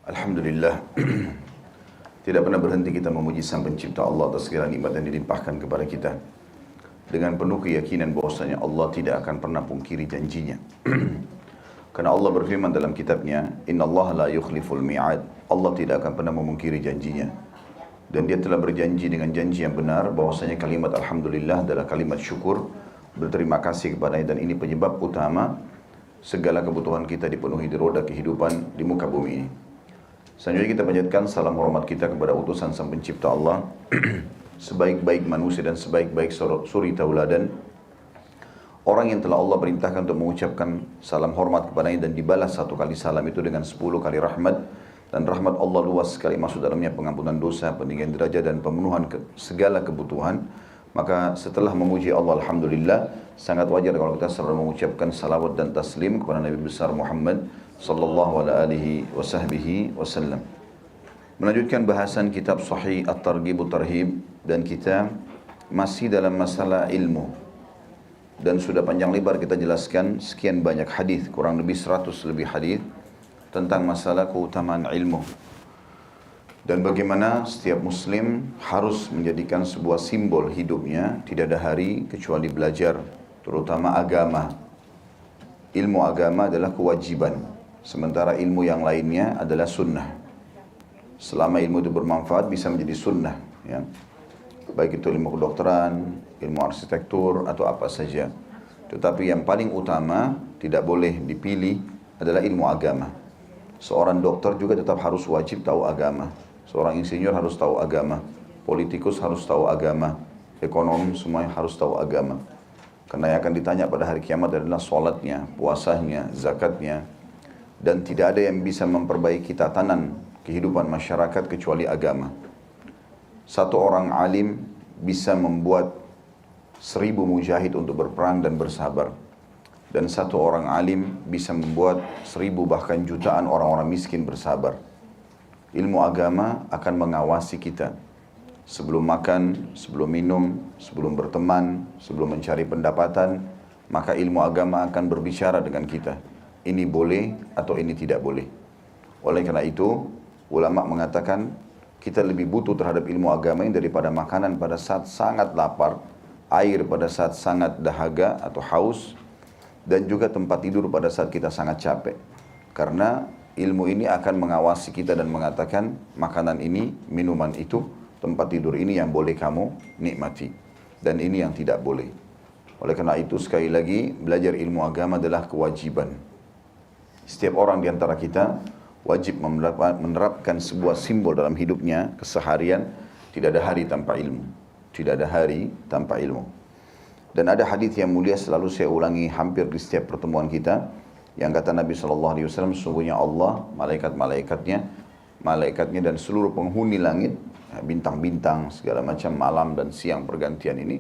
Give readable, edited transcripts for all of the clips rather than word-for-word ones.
Alhamdulillah, tidak pernah berhenti kita memuji Sang Pencipta Allah atas segala nikmat yang dilimpahkan kepada kita. Dengan penuh keyakinan bahwasanya Allah tidak akan pernah pungkiri janjinya. Karena Allah berfirman dalam kitabnya, Inna Allah la yukhliful mi'ad. Allah tidak akan pernah memungkiri janjinya. Dan dia telah berjanji dengan janji yang benar bahwasanya kalimat Alhamdulillah adalah kalimat syukur, berterima kasih kepadanya, dan ini penyebab utama segala kebutuhan kita dipenuhi di roda kehidupan di muka bumi ini. Selanjutnya kita panjatkan salam hormat kita kepada utusan Sang Pencipta Allah, sebaik-baik manusia dan sebaik-baik suri tauladan, orang yang telah Allah perintahkan untuk mengucapkan salam hormat kepadanya dan dibalas satu kali salam itu dengan 10 kali rahmat. Dan rahmat Allah luas sekali, masuk dalamnya pengampunan dosa, peninggian derajat dan pemenuhan segala kebutuhan. Maka setelah memuji Allah Alhamdulillah, sangat wajar kalau kita selalu mengucapkan salawat dan taslim kepada Nabi besar Muhammad sallallahu alaihi wasallam. Melanjutkan bahasan kitab Sahih At-Targhib At-Tarhib, dan kita masih dalam masalah ilmu. Dan sudah panjang lebar kita jelaskan sekian banyak hadis, kurang lebih 100 lebih hadis tentang masalah keutamaan ilmu. Dan bagaimana setiap muslim harus menjadikan sebuah simbol hidupnya, tidak ada hari kecuali belajar, terutama agama. Ilmu agama adalah kewajiban, sementara ilmu yang lainnya adalah sunnah. Selama ilmu itu bermanfaat bisa menjadi sunnah, ya. Baik itu ilmu kedokteran, ilmu arsitektur atau apa saja. Tetapi yang paling utama tidak boleh dipilih adalah ilmu agama. Seorang dokter juga tetap harus wajib tahu agama. Seorang insinyur harus tahu agama, politikus harus tahu agama, ekonom semuanya harus tahu agama. Karena yang akan ditanya pada hari kiamat adalah sholatnya, puasanya, zakatnya. Dan tidak ada yang bisa memperbaiki tatanan kehidupan masyarakat kecuali agama. Satu orang alim bisa membuat 1000 mujahid untuk berperang dan bersabar. Dan satu orang alim bisa membuat 1000 bahkan jutaan orang-orang miskin bersabar. Ilmu agama akan mengawasi kita sebelum makan, sebelum minum, sebelum berteman, sebelum mencari pendapatan. Maka ilmu agama akan berbicara dengan kita, ini boleh atau ini tidak boleh. Oleh karena itu, ulama mengatakan kita lebih butuh terhadap ilmu agama ini daripada makanan pada saat sangat lapar, air pada saat sangat dahaga atau haus, dan juga tempat tidur pada saat kita sangat capek. Karena ilmu ini akan mengawasi kita dan mengatakan makanan ini, minuman itu, tempat tidur ini yang boleh kamu nikmati dan ini yang tidak boleh. Oleh karena itu sekali lagi belajar ilmu agama adalah kewajiban. Setiap orang di antara kita wajib menerapkan sebuah simbol dalam hidupnya keseharian. Tidak ada hari tanpa ilmu. Tidak ada hari tanpa ilmu. Dan ada hadis yang mulia selalu saya ulangi hampir di setiap pertemuan kita, yang kata Nabi SAW, sesungguhnya Allah, malaikatnya dan seluruh penghuni langit, bintang-bintang, segala macam malam dan siang pergantian ini,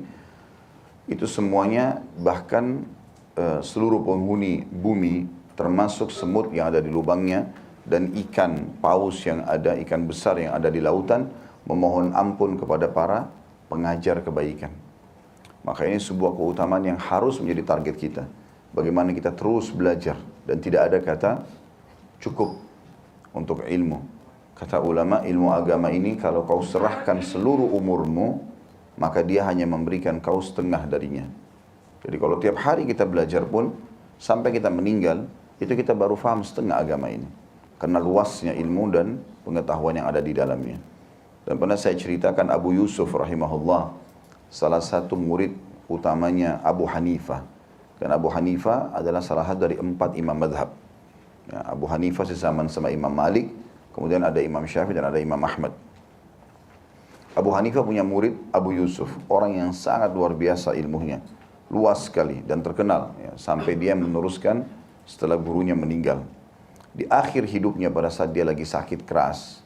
itu semuanya bahkan seluruh penghuni bumi, termasuk semut yang ada di lubangnya, dan ikan paus yang ada, ikan besar yang ada di lautan, memohon ampun kepada para pengajar kebaikan. Maka ini sebuah keutamaan yang harus menjadi target kita. Bagaimana kita terus belajar dan tidak ada kata cukup untuk ilmu. Kata ulama, ilmu agama ini kalau kau serahkan seluruh umurmu, maka dia hanya memberikan kau setengah darinya. Jadi kalau tiap hari kita belajar pun, sampai kita meninggal, itu kita baru faham setengah agama ini. Karena luasnya ilmu dan pengetahuan yang ada di dalamnya. Dan pernah saya ceritakan Abu Yusuf rahimahullah, salah satu murid utamanya Abu Hanifah. Dan Abu Hanifah adalah salah satu dari 4 imam madhab. Ya, Abu Hanifah sezaman sama Imam Malik, kemudian ada Imam Syafi'i dan ada Imam Ahmad. Abu Hanifah punya murid Abu Yusuf, orang yang sangat luar biasa ilmunya, luas sekali dan terkenal, ya, sampai dia meneruskan setelah gurunya meninggal. Di akhir hidupnya pada saat dia lagi sakit keras,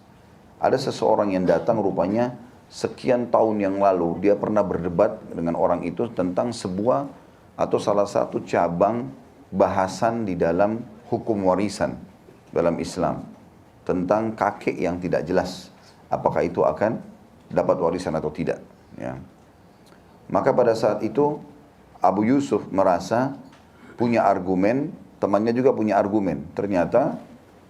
ada seseorang yang datang, rupanya sekian tahun yang lalu dia pernah berdebat dengan orang itu tentang sebuah atau salah satu cabang bahasan di dalam hukum warisan dalam Islam, tentang kakek yang tidak jelas apakah itu akan dapat warisan atau tidak, ya. Maka pada saat itu Abu Yusuf merasa punya argumen, temannya juga punya argumen. Ternyata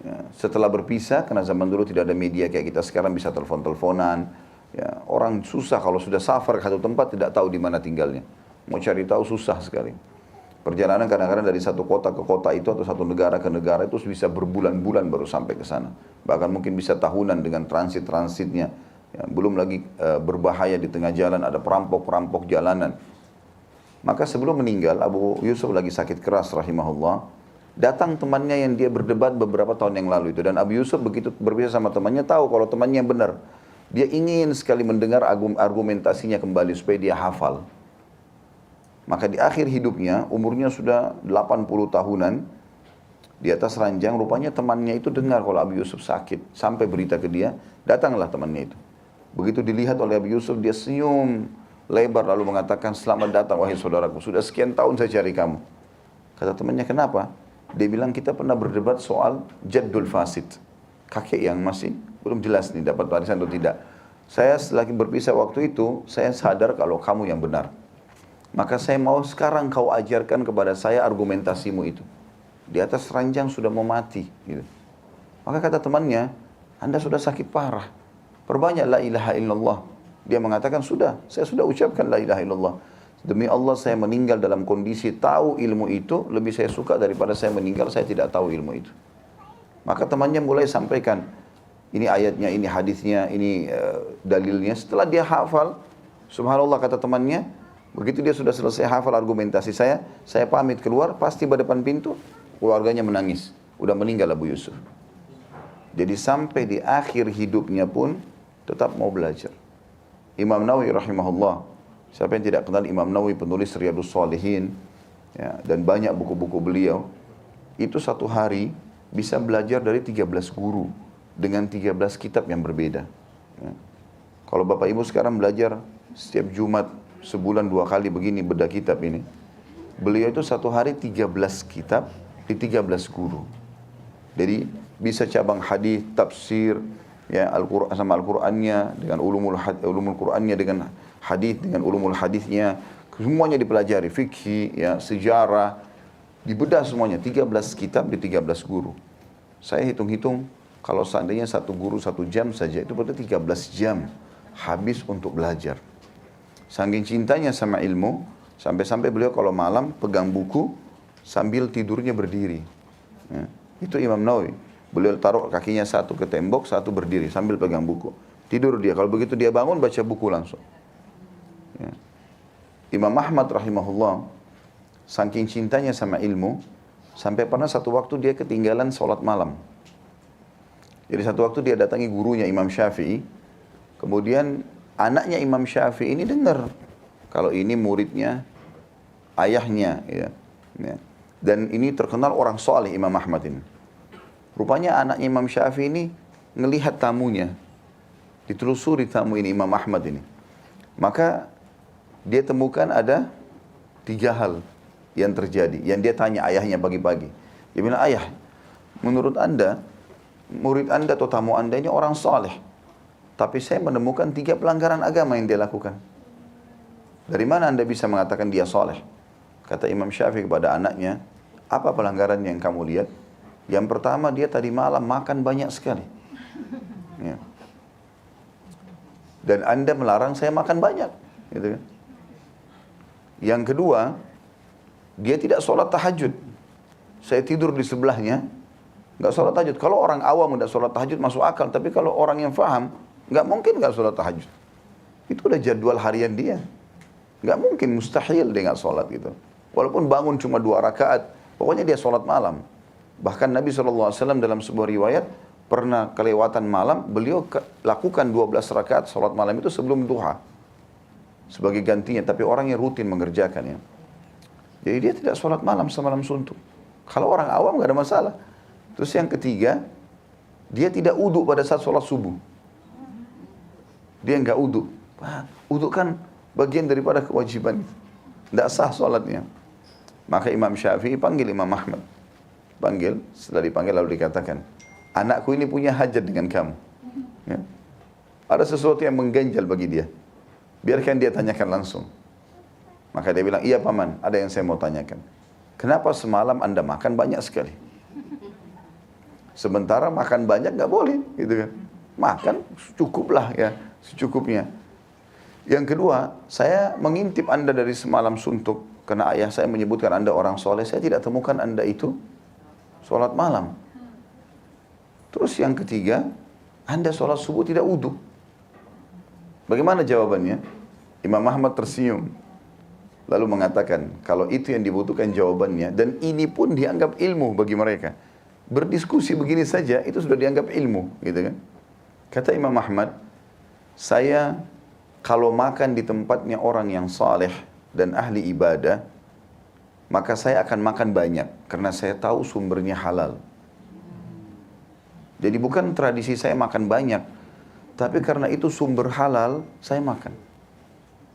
Ya, setelah berpisah, karena zaman dulu tidak ada media kayak kita sekarang bisa telepon-teleponan. Ya, orang susah kalau sudah safar ke satu tempat tidak tahu di mana tinggalnya. Mau cari tahu susah sekali. Perjalanan kadang-kadang dari satu kota ke kota itu atau satu negara ke negara itu bisa berbulan-bulan baru sampai ke sana. Bahkan mungkin bisa tahunan dengan transit-transitnya. Ya, belum lagi berbahaya di tengah jalan, ada perampok-perampok jalanan. Maka sebelum meninggal, Abu Yusuf lagi sakit keras rahimahullah. Datang temannya yang dia berdebat beberapa tahun yang lalu itu. Dan Abu Yusuf begitu berpisah sama temannya, tahu kalau temannya benar. Dia ingin sekali mendengar argumentasinya kembali supaya dia hafal. Maka di akhir hidupnya, umurnya sudah 80 tahunan, di atas ranjang, rupanya temannya itu dengar kalau Abu Yusuf sakit. Sampai berita ke dia, datanglah temannya itu. Begitu dilihat oleh Abu Yusuf, dia senyum lebar lalu mengatakan, selamat datang wahai saudaraku, sudah sekian tahun saya cari kamu. Kata temannya, kenapa? Dia bilang, kita pernah berdebat soal jaddul fasid. Kakek yang masih belum jelas nih dapat warisan atau tidak. Saya selagi berpisah waktu itu, saya sadar kalau kamu yang benar. Maka saya mau sekarang kau ajarkan kepada saya argumentasimu itu. Di atas ranjang sudah mau mati. Gitu. Maka kata temannya, Anda sudah sakit parah. Perbanyak la ilaha illallah. Dia mengatakan, saya sudah ucapkan la ilaha illallah. Demi Allah saya meninggal dalam kondisi tahu ilmu itu, lebih saya suka daripada saya meninggal saya tidak tahu ilmu itu. Maka temannya mulai sampaikan, ini ayatnya, ini hadisnya, ini dalilnya. Setelah dia hafal, subhanallah kata temannya, begitu dia sudah selesai hafal argumentasi saya pamit keluar, pasti di depan pintu, keluarganya menangis. Udah meninggal Abu Yusuf. Jadi sampai di akhir hidupnya pun tetap mau belajar. Imam Nawawi rahimahullah, siapa yang tidak kenal Imam Nawawi, penulis Riyadhus Shalihin, ya, dan banyak buku-buku beliau, itu satu hari bisa belajar dari 13 guru dengan 13 kitab yang berbeda. Ya. Kalau Bapak Ibu sekarang belajar setiap Jumat sebulan 2 kali begini bedah kitab ini, beliau itu satu hari 13 kitab di 13 guru. Jadi bisa cabang hadis, tafsir, ya, Al-Quran sama Al-Qurannya dengan ulumul Qurannya dengan hadis dengan ulumul hadisnya, semuanya dipelajari, fikih, ya, sejarah, dibedah semuanya, 13 kitab di 13 guru. Saya hitung-hitung, kalau seandainya satu guru 1 jam saja, itu berarti 13 jam habis untuk belajar. Saking cintanya sama ilmu, sampai-sampai beliau kalau malam pegang buku, sambil tidurnya berdiri. Ya, itu Imam Nawawi. Beliau taruh kakinya satu ke tembok, satu berdiri, sambil pegang buku. Tidur dia, kalau begitu dia bangun, baca buku langsung. Ya. Imam Ahmad rahimahullah, saking cintanya sama ilmu, sampai pernah satu waktu dia ketinggalan sholat malam. Jadi satu waktu dia datangi gurunya Imam Syafi'i, kemudian anaknya Imam Syafi'i ini dengar kalau ini muridnya ayahnya, ya. Ya. Dan ini terkenal orang soleh Imam Ahmad ini. Rupanya anaknya Imam Syafi'i ini ngelihat tamunya, ditelusuri tamu ini Imam Ahmad ini. Maka dia temukan ada 3 hal yang terjadi, yang dia tanya ayahnya pagi-pagi. Dia bilang, ayah, menurut anda, murid anda atau tamu anda ini orang soleh, tapi saya menemukan 3 pelanggaran agama yang dia lakukan. Dari mana anda bisa mengatakan dia soleh? Kata Imam Syafi'i kepada anaknya, apa pelanggaran yang kamu lihat? Yang pertama, dia tadi malam makan banyak sekali. Ya. Dan anda melarang saya makan banyak. Gitu kan? Yang kedua, dia tidak sholat tahajud. Saya tidur di sebelahnya, nggak sholat tahajud. Kalau orang awam nggak sholat tahajud masuk akal, tapi kalau orang yang faham, nggak mungkin nggak sholat tahajud. Itu udah jadwal harian dia. Nggak mungkin, mustahil dia nggak sholat gitu. Walaupun bangun cuma 2 rakaat, pokoknya dia sholat malam. Bahkan Nabi SAW dalam sebuah riwayat pernah kelewatan malam, beliau lakukan 12 rakaat sholat malam itu sebelum duha. Sebagai gantinya, tapi orang yang rutin mengerjakannya. Jadi dia tidak sholat malam semalam suntuk. Kalau orang awam nggak ada masalah. Terus yang ketiga, dia tidak uduk pada saat sholat subuh. Dia nggak uduk. Uduk kan bagian daripada kewajiban. Tidak sah sholatnya. Maka Imam Syafi'i panggil Imam Ahmad. Panggil, setelah dipanggil lalu dikatakan, anakku ini punya hajat dengan kamu. Ya. Ada sesuatu yang mengganjal bagi dia. Biarkan dia tanyakan langsung. Maka dia bilang, iya paman, ada yang saya mau tanyakan. Kenapa semalam anda makan banyak sekali? Sementara makan banyak nggak boleh, gitu kan. Makan cukuplah ya, secukupnya. Yang kedua, saya mengintip Anda dari semalam suntuk, karena ayah saya menyebutkan Anda orang soleh, saya tidak temukan Anda itu sholat malam. Terus yang ketiga, Anda sholat subuh tidak wudu. Bagaimana jawabannya? Imam Ahmad tersenyum, lalu mengatakan, kalau itu yang dibutuhkan jawabannya, dan ini pun dianggap ilmu bagi mereka. Berdiskusi begini saja, itu sudah dianggap ilmu, gitu kan. Kata Imam Ahmad, saya kalau makan di tempatnya orang yang saleh dan ahli ibadah, maka saya akan makan banyak, karena saya tahu sumbernya halal. Jadi bukan tradisi saya makan banyak, tapi karena itu sumber halal, saya makan.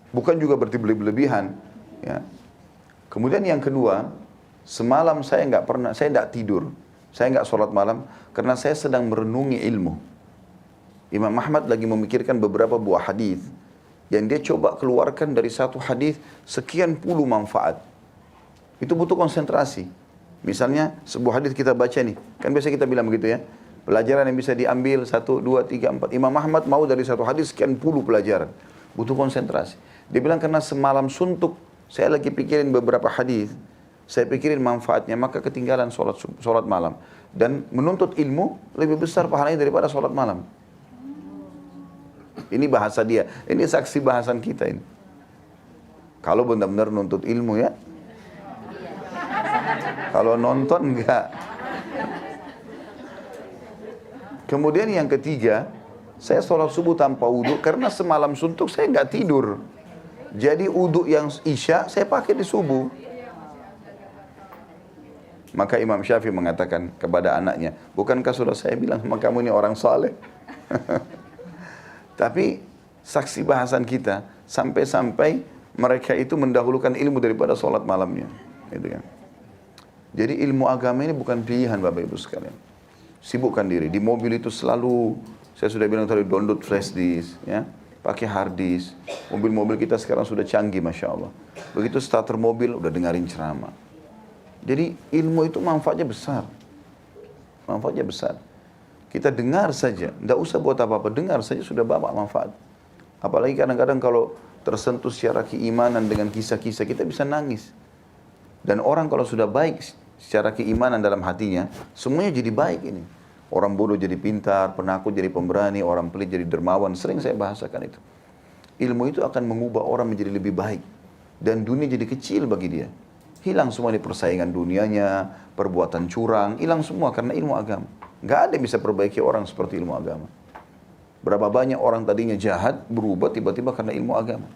Bukan juga berarti berlebihan. Ya. Kemudian yang kedua, semalam saya tidak tidur, saya nggak sholat malam, karena saya sedang merenungi ilmu. Imam Ahmad lagi memikirkan beberapa buah hadis yang dia coba keluarkan dari satu hadis sekian puluh manfaat. Itu butuh konsentrasi. Misalnya sebuah hadis kita baca nih, kan biasa kita bilang begitu ya, pelajaran yang bisa diambil 1, 2, 3, 4. Imam Ahmad mau dari satu hadis sekian puluh pelajaran. Butuh konsentrasi. Dia bilang karena semalam suntuk, saya lagi pikirin beberapa hadis, saya pikirin manfaatnya, maka ketinggalan sholat malam. Dan menuntut ilmu lebih besar pahalanya daripada sholat malam. Ini bahasa dia, ini saksi bahasan kita ini. Kalau benar-benar nuntut ilmu ya. Kalau nonton enggak. Kemudian yang ketiga, saya sholat subuh tanpa wudu karena semalam suntuk saya enggak tidur. Jadi wudu yang isya saya pakai di subuh. Maka Imam Syafi'i mengatakan kepada anaknya, bukankah sudah saya bilang sama kamu ini orang saleh? Tapi saksi bahasan kita sampai-sampai mereka itu mendahulukan ilmu daripada sholat malamnya, gitu kan. Jadi ilmu agama ini bukan pilihan Bapak Ibu sekalian. Sibukkan diri di mobil itu selalu, saya sudah bilang tadi, download flash disk, ya, pakai hard disk. Mobil-mobil kita sekarang sudah canggih, masya Allah. Begitu starter mobil udah dengerin ceramah. Jadi ilmu itu manfaatnya besar, manfaatnya besar. Kita dengar saja, tidak usah buat apa-apa, dengar saja sudah bawa manfaat. Apalagi kadang-kadang kalau tersentuh secara keimanan dengan kisah-kisah, kita bisa nangis. Dan orang kalau sudah baik secara keimanan dalam hatinya, semuanya jadi baik ini. Orang bodoh jadi pintar, penakut jadi pemberani, orang pelit jadi dermawan. Sering saya bahasakan itu. Ilmu itu akan mengubah orang menjadi lebih baik. Dan dunia jadi kecil bagi dia. Hilang semua di persaingan dunianya, perbuatan curang, hilang semua karena ilmu agama. Nggak ada yang bisa perbaiki orang seperti ilmu agama. Berapa banyak orang tadinya jahat, berubah tiba-tiba karena ilmu agama.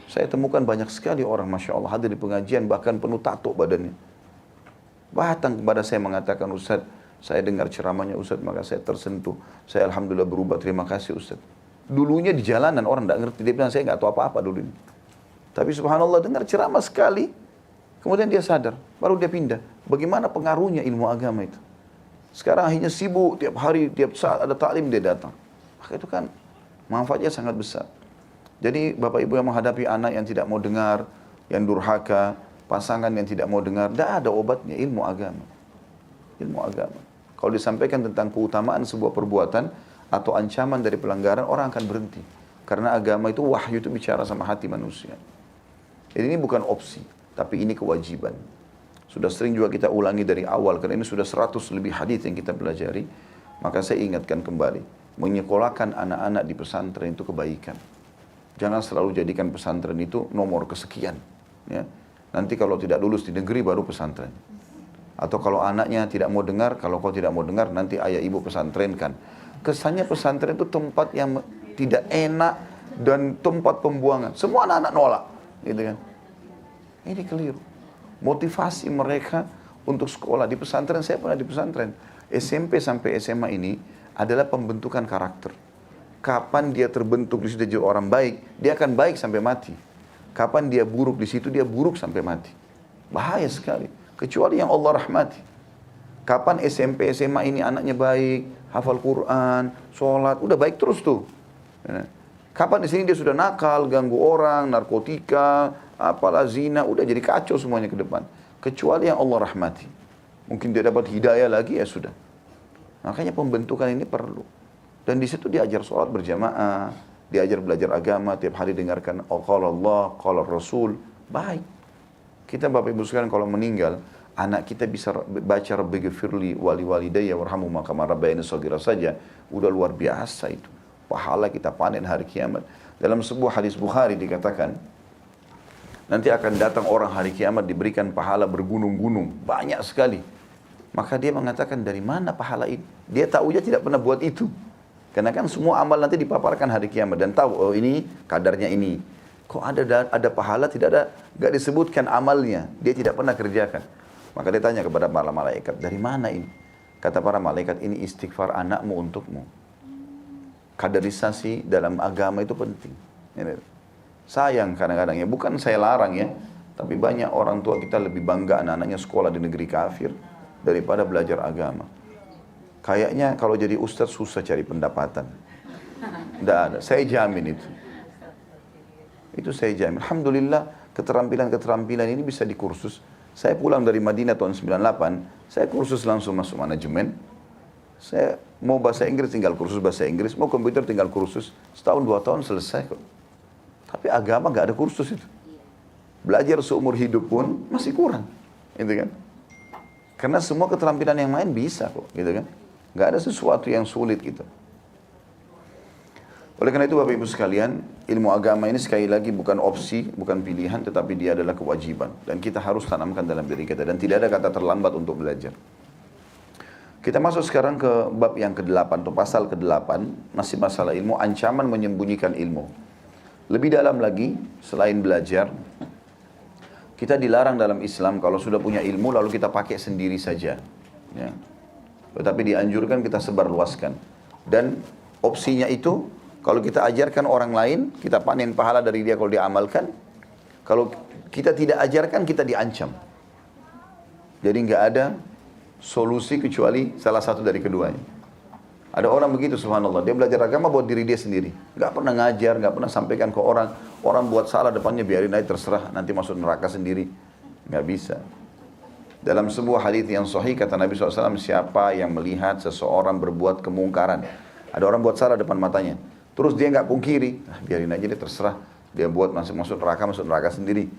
Saya temukan banyak sekali orang, masya Allah, hadir di pengajian, bahkan penuh tato badannya. Datang kepada saya mengatakan, Ustaz, saya dengar ceramahnya Ustaz, maka saya tersentuh. Saya alhamdulillah berubah, terima kasih Ustaz. Dulunya di jalanan, orang nggak ngerti, dia bilang, saya nggak tahu apa-apa dulu ini. Tapi subhanallah, dengar ceramah sekali, kemudian dia sadar, baru dia pindah. Bagaimana pengaruhnya ilmu agama itu? Sekarang akhirnya sibuk, tiap hari, tiap saat ada taklim dia datang. Maka itu kan manfaatnya sangat besar. Jadi Bapak Ibu yang menghadapi anak yang tidak mau dengar, yang durhaka, pasangan yang tidak mau dengar, tidak ada obatnya, ilmu agama. Ilmu agama. Kalau disampaikan tentang keutamaan sebuah perbuatan atau ancaman dari pelanggaran, orang akan berhenti. Karena agama itu wahyu itu bicara sama hati manusia. Jadi ini bukan opsi, tapi ini kewajiban. Sudah sering juga kita ulangi dari awal, karena ini sudah 100 lebih hadis yang kita pelajari. Maka saya ingatkan kembali, menyekolahkan anak-anak di pesantren itu kebaikan. Jangan selalu jadikan pesantren itu nomor kesekian. Ya. Nanti kalau tidak lulus di negeri baru pesantren. Atau kalau anaknya tidak mau dengar, kalau kau tidak mau dengar nanti ayah ibu pesantrenkan. Kesannya pesantren itu tempat yang tidak enak dan tempat pembuangan. Semua anak-anak nolak. Gitu kan. Ini keliru. Motivasi mereka untuk sekolah di pesantren, saya pernah di pesantren. SMP sampai SMA ini adalah pembentukan karakter. Kapan dia terbentuk di situ jadi orang baik, dia akan baik sampai mati. Kapan dia buruk di situ, dia buruk sampai mati. Bahaya sekali. Kecuali yang Allah rahmati. Kapan SMP, SMA ini anaknya baik, hafal Quran, sholat, udah baik terus tuh. Kapan di sini dia sudah nakal, ganggu orang, narkotika, apalah zina, udah jadi kacau semuanya ke depan. Kecuali yang Allah rahmati. Mungkin dia dapat hidayah lagi, ya sudah. Makanya pembentukan ini perlu. Dan di situ diajar sholat berjamaah, diajar belajar agama, tiap hari dengarkan qala Allah, qala Rasul. Baik. Kita Bapak Ibu sekalian kalau meninggal, anak kita bisa baca Rabbighfirli wali walidayya warhamhuma kama rabbayani shaghira saja, udah luar biasa itu. Pahala kita panen hari kiamat. Dalam sebuah hadis Bukhari dikatakan, nanti akan datang orang hari kiamat diberikan pahala bergunung-gunung, banyak sekali. Maka dia mengatakan, dari mana pahala ini? Dia tahu dia tidak pernah buat itu. Karena kan semua amal nanti dipaparkan hari kiamat dan tahu, oh ini kadarnya ini. Kok ada pahala tidak ada, enggak disebutkan amalnya, dia tidak pernah kerjakan. Maka dia tanya kepada para malaikat, dari mana ini? Kata para malaikat, ini istighfar anakmu untukmu. Kaderisasi dalam agama itu penting. Sayang kadang-kadang ya, bukan saya larang ya, tapi banyak orang tua kita lebih bangga anak-anaknya sekolah di negeri kafir daripada belajar agama. Kayaknya kalau jadi ustadz susah cari pendapatan. Tidak ada, saya jamin itu. Itu saya jamin. Alhamdulillah keterampilan-keterampilan ini bisa dikursus. Saya pulang dari Madinah tahun 98, saya kursus langsung masuk manajemen. Saya mau bahasa Inggris tinggal kursus bahasa Inggris, mau komputer tinggal kursus. Setahun 2 tahun selesai kok. Tapi agama nggak ada kursus itu. Belajar seumur hidup pun masih kurang. Gitu kan? Karena semua keterampilan yang lain bisa kok. Gitu kan? Nggak ada sesuatu yang sulit gitu. Oleh karena itu Bapak Ibu sekalian, ilmu agama ini sekali lagi bukan opsi, bukan pilihan, tetapi dia adalah kewajiban. Dan kita harus tanamkan dalam diri kita. Dan tidak ada kata terlambat untuk belajar. Kita masuk sekarang ke bab yang ke-8 atau pasal ke-8, masih masalah ilmu, ancaman menyembunyikan ilmu. Lebih dalam lagi, selain belajar, kita dilarang dalam Islam kalau sudah punya ilmu lalu kita pakai sendiri saja. Ya. Tetapi dianjurkan kita sebarluaskan. Dan opsinya itu, kalau kita ajarkan orang lain, kita panen pahala dari dia kalau diamalkan. Kalau kita tidak ajarkan, kita diancam. Jadi nggak ada solusi kecuali salah satu dari keduanya. Ada orang begitu, subhanallah. Dia belajar agama buat diri dia sendiri. Nggak pernah ngajar, nggak pernah sampaikan ke orang. Orang buat salah depannya biarin aja terserah, nanti masuk neraka sendiri. Nggak bisa. Dalam sebuah hadis yang sahih kata Nabi SAW, siapa yang melihat seseorang berbuat kemungkaran. Ada orang buat salah depan matanya. Terus dia nggak pungkiri, biarin aja dia terserah. Dia buat masuk neraka sendiri.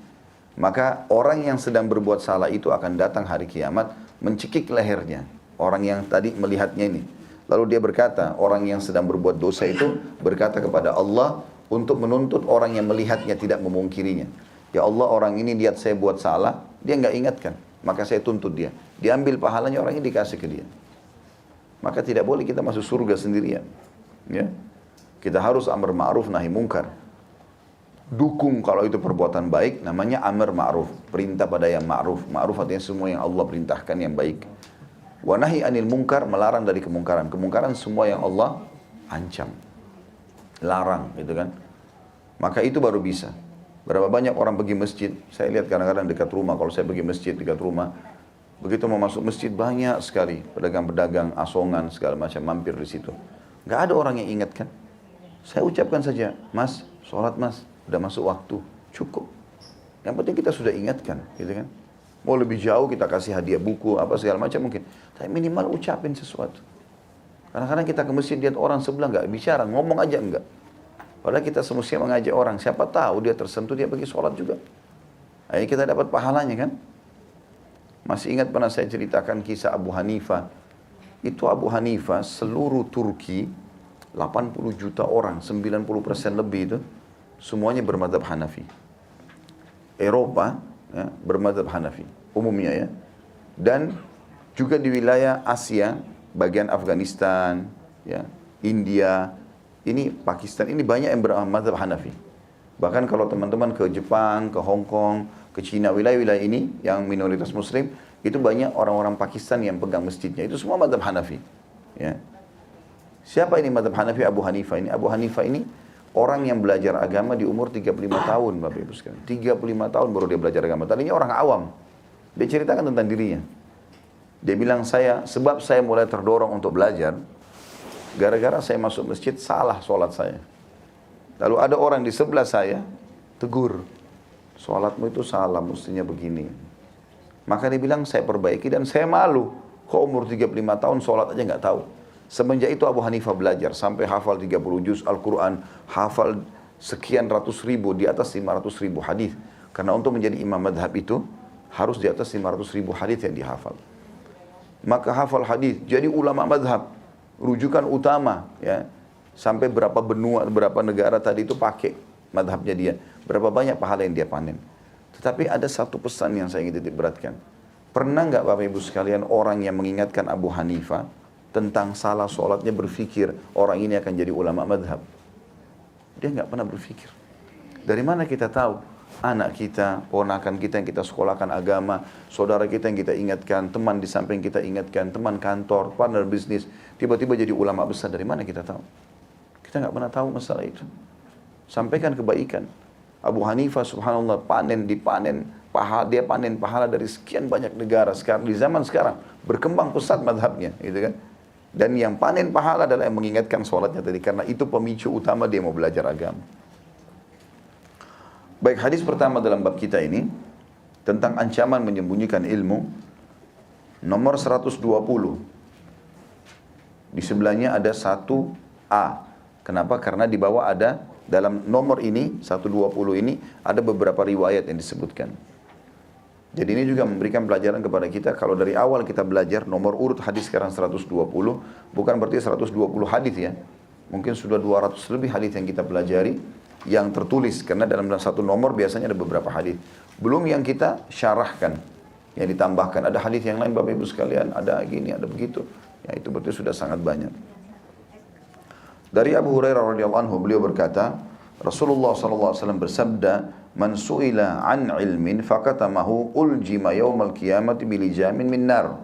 Maka orang yang sedang berbuat salah itu akan datang hari kiamat mencekik lehernya. Orang yang tadi melihatnya ini. Lalu dia berkata, orang yang sedang berbuat dosa itu berkata kepada Allah untuk menuntut orang yang melihatnya tidak memungkirinya. Ya Allah, orang ini lihat saya buat salah, dia nggak ingatkan. Maka saya tuntut dia. Diambil pahalanya, orang ini dikasih ke dia. Maka tidak boleh kita masuk surga sendirian. Ya. Kita harus amar ma'ruf nahi mungkar. Dukung kalau itu perbuatan baik, namanya amar ma'ruf. Perintah pada yang ma'ruf. Ma'ruf artinya semua yang Allah perintahkan yang baik. Wa nahi anil mungkar, melarang dari kemungkaran. Kemungkaran semua yang Allah ancam. Larang gitu kan. Maka itu baru bisa. Berapa banyak orang pergi masjid, saya lihat kadang-kadang dekat rumah, kalau saya pergi masjid dekat rumah, begitu mau masuk masjid banyak sekali pedagang-pedagang, asongan, segala macam mampir di situ. Gak ada orang yang ingatkan. Saya ucapkan saja, mas, sholat mas, udah masuk waktu, cukup. Yang penting kita sudah ingatkan, gitu kan. Mau lebih jauh kita kasih hadiah buku, apa segala macam mungkin. Tapi minimal ucapin sesuatu. Kadang-kadang kita ke masjid lihat orang sebelah gak bicara, ngomong aja enggak. Padahal kita semestinya mengajak orang, siapa tahu dia tersentuh, dia pergi sholat juga. Akhirnya kita dapat pahalanya kan. Masih ingat pernah saya ceritakan kisah Abu Hanifah. Itu Abu Hanifah seluruh Turki, 80 juta orang, 90% lebih itu, semuanya bermadzhab Hanafi. Eropa ya, bermadzhab Hanafi, umumnya ya. Dan juga di wilayah Asia, bagian Afghanistan, ya, India, ini Pakistan, ini banyak yang bermadzhab Hanafi. Bahkan kalau teman-teman ke Jepang, ke Hong Kong, ke Cina, wilayah-wilayah ini yang minoritas Muslim, itu banyak orang-orang Pakistan yang pegang masjidnya. Itu semua madzhab Hanafi. Ya. Siapa ini madzhab Hanafi? Abu Hanifah ini. Abu Hanifah ini orang yang belajar agama di umur 35 tahun, Bapak Ibu sekalian. 35 tahun baru dia belajar agama. Tadinya orang awam. Dia ceritakan tentang dirinya. Dia bilang, sebab saya mulai terdorong untuk belajar, gara-gara saya masuk masjid, salah sholat saya. Lalu ada orang di sebelah saya, tegur. Sholatmu itu salah, mestinya begini. Maka dia bilang, saya perbaiki dan saya malu. Kok umur 35 tahun sholat aja nggak tahu. Semenjak itu Abu Hanifah belajar sampai hafal 30 juz Al-Quran, hafal sekian ratus ribu, di atas 500 ribu hadis. Karena untuk menjadi imam madhab itu harus di atas 500 ribu hadis yang dihafal. Maka hafal hadis, jadi ulama madhab, rujukan utama, ya. Sampai berapa benua, berapa negara tadi itu pakai madhabnya dia. Berapa banyak pahala yang dia panen. Tetapi ada satu pesan yang saya ingin titik beratkan. Pernah nggak Bapak Ibu sekalian orang yang mengingatkan Abu Hanifah tentang salah sholatnya berpikir orang ini akan jadi ulama madhab? Dia nggak pernah berpikir. Dari mana kita tahu anak kita, ponakan kita yang kita sekolahkan agama, saudara kita yang kita ingatkan, teman di samping kita ingatkan, teman kantor, partner bisnis, tiba-tiba jadi ulama besar? Dari mana kita tahu? Kita nggak pernah tahu masalah itu. Sampaikan kebaikan. Abu Hanifah subhanallah dipanen pahala, dia panen pahala dari sekian banyak negara sekarang, di zaman sekarang berkembang pesat madhabnya, gitu kan. Dan yang panen pahala adalah yang mengingatkan sholatnya tadi, karena itu pemicu utama dia mau belajar agama. Baik, hadis pertama dalam bab kita ini tentang ancaman menyembunyikan ilmu, nomor 120. Di sebelahnya ada 1A. Kenapa? Karena di bawah ada, dalam nomor ini 120 ini ada beberapa riwayat yang disebutkan. Jadi ini juga memberikan pelajaran kepada kita. Kalau dari awal kita belajar nomor urut hadis sekarang 120, bukan berarti 120 hadis ya. Mungkin sudah 200 lebih hadis yang kita pelajari yang tertulis, karena dalam satu nomor biasanya ada beberapa hadis. Belum yang kita syarahkan, yang ditambahkan. Ada hadis yang lain Bapak Ibu sekalian, ada gini, ada begitu. Ya itu berarti sudah sangat banyak. Dari Abu Hurairah radhiyallahu anhu, beliau berkata, Rasulullah SAW bersabda, "Man su'ila an ilmin fakatamahu uljima yaumal qiyamati bilijamin min nar."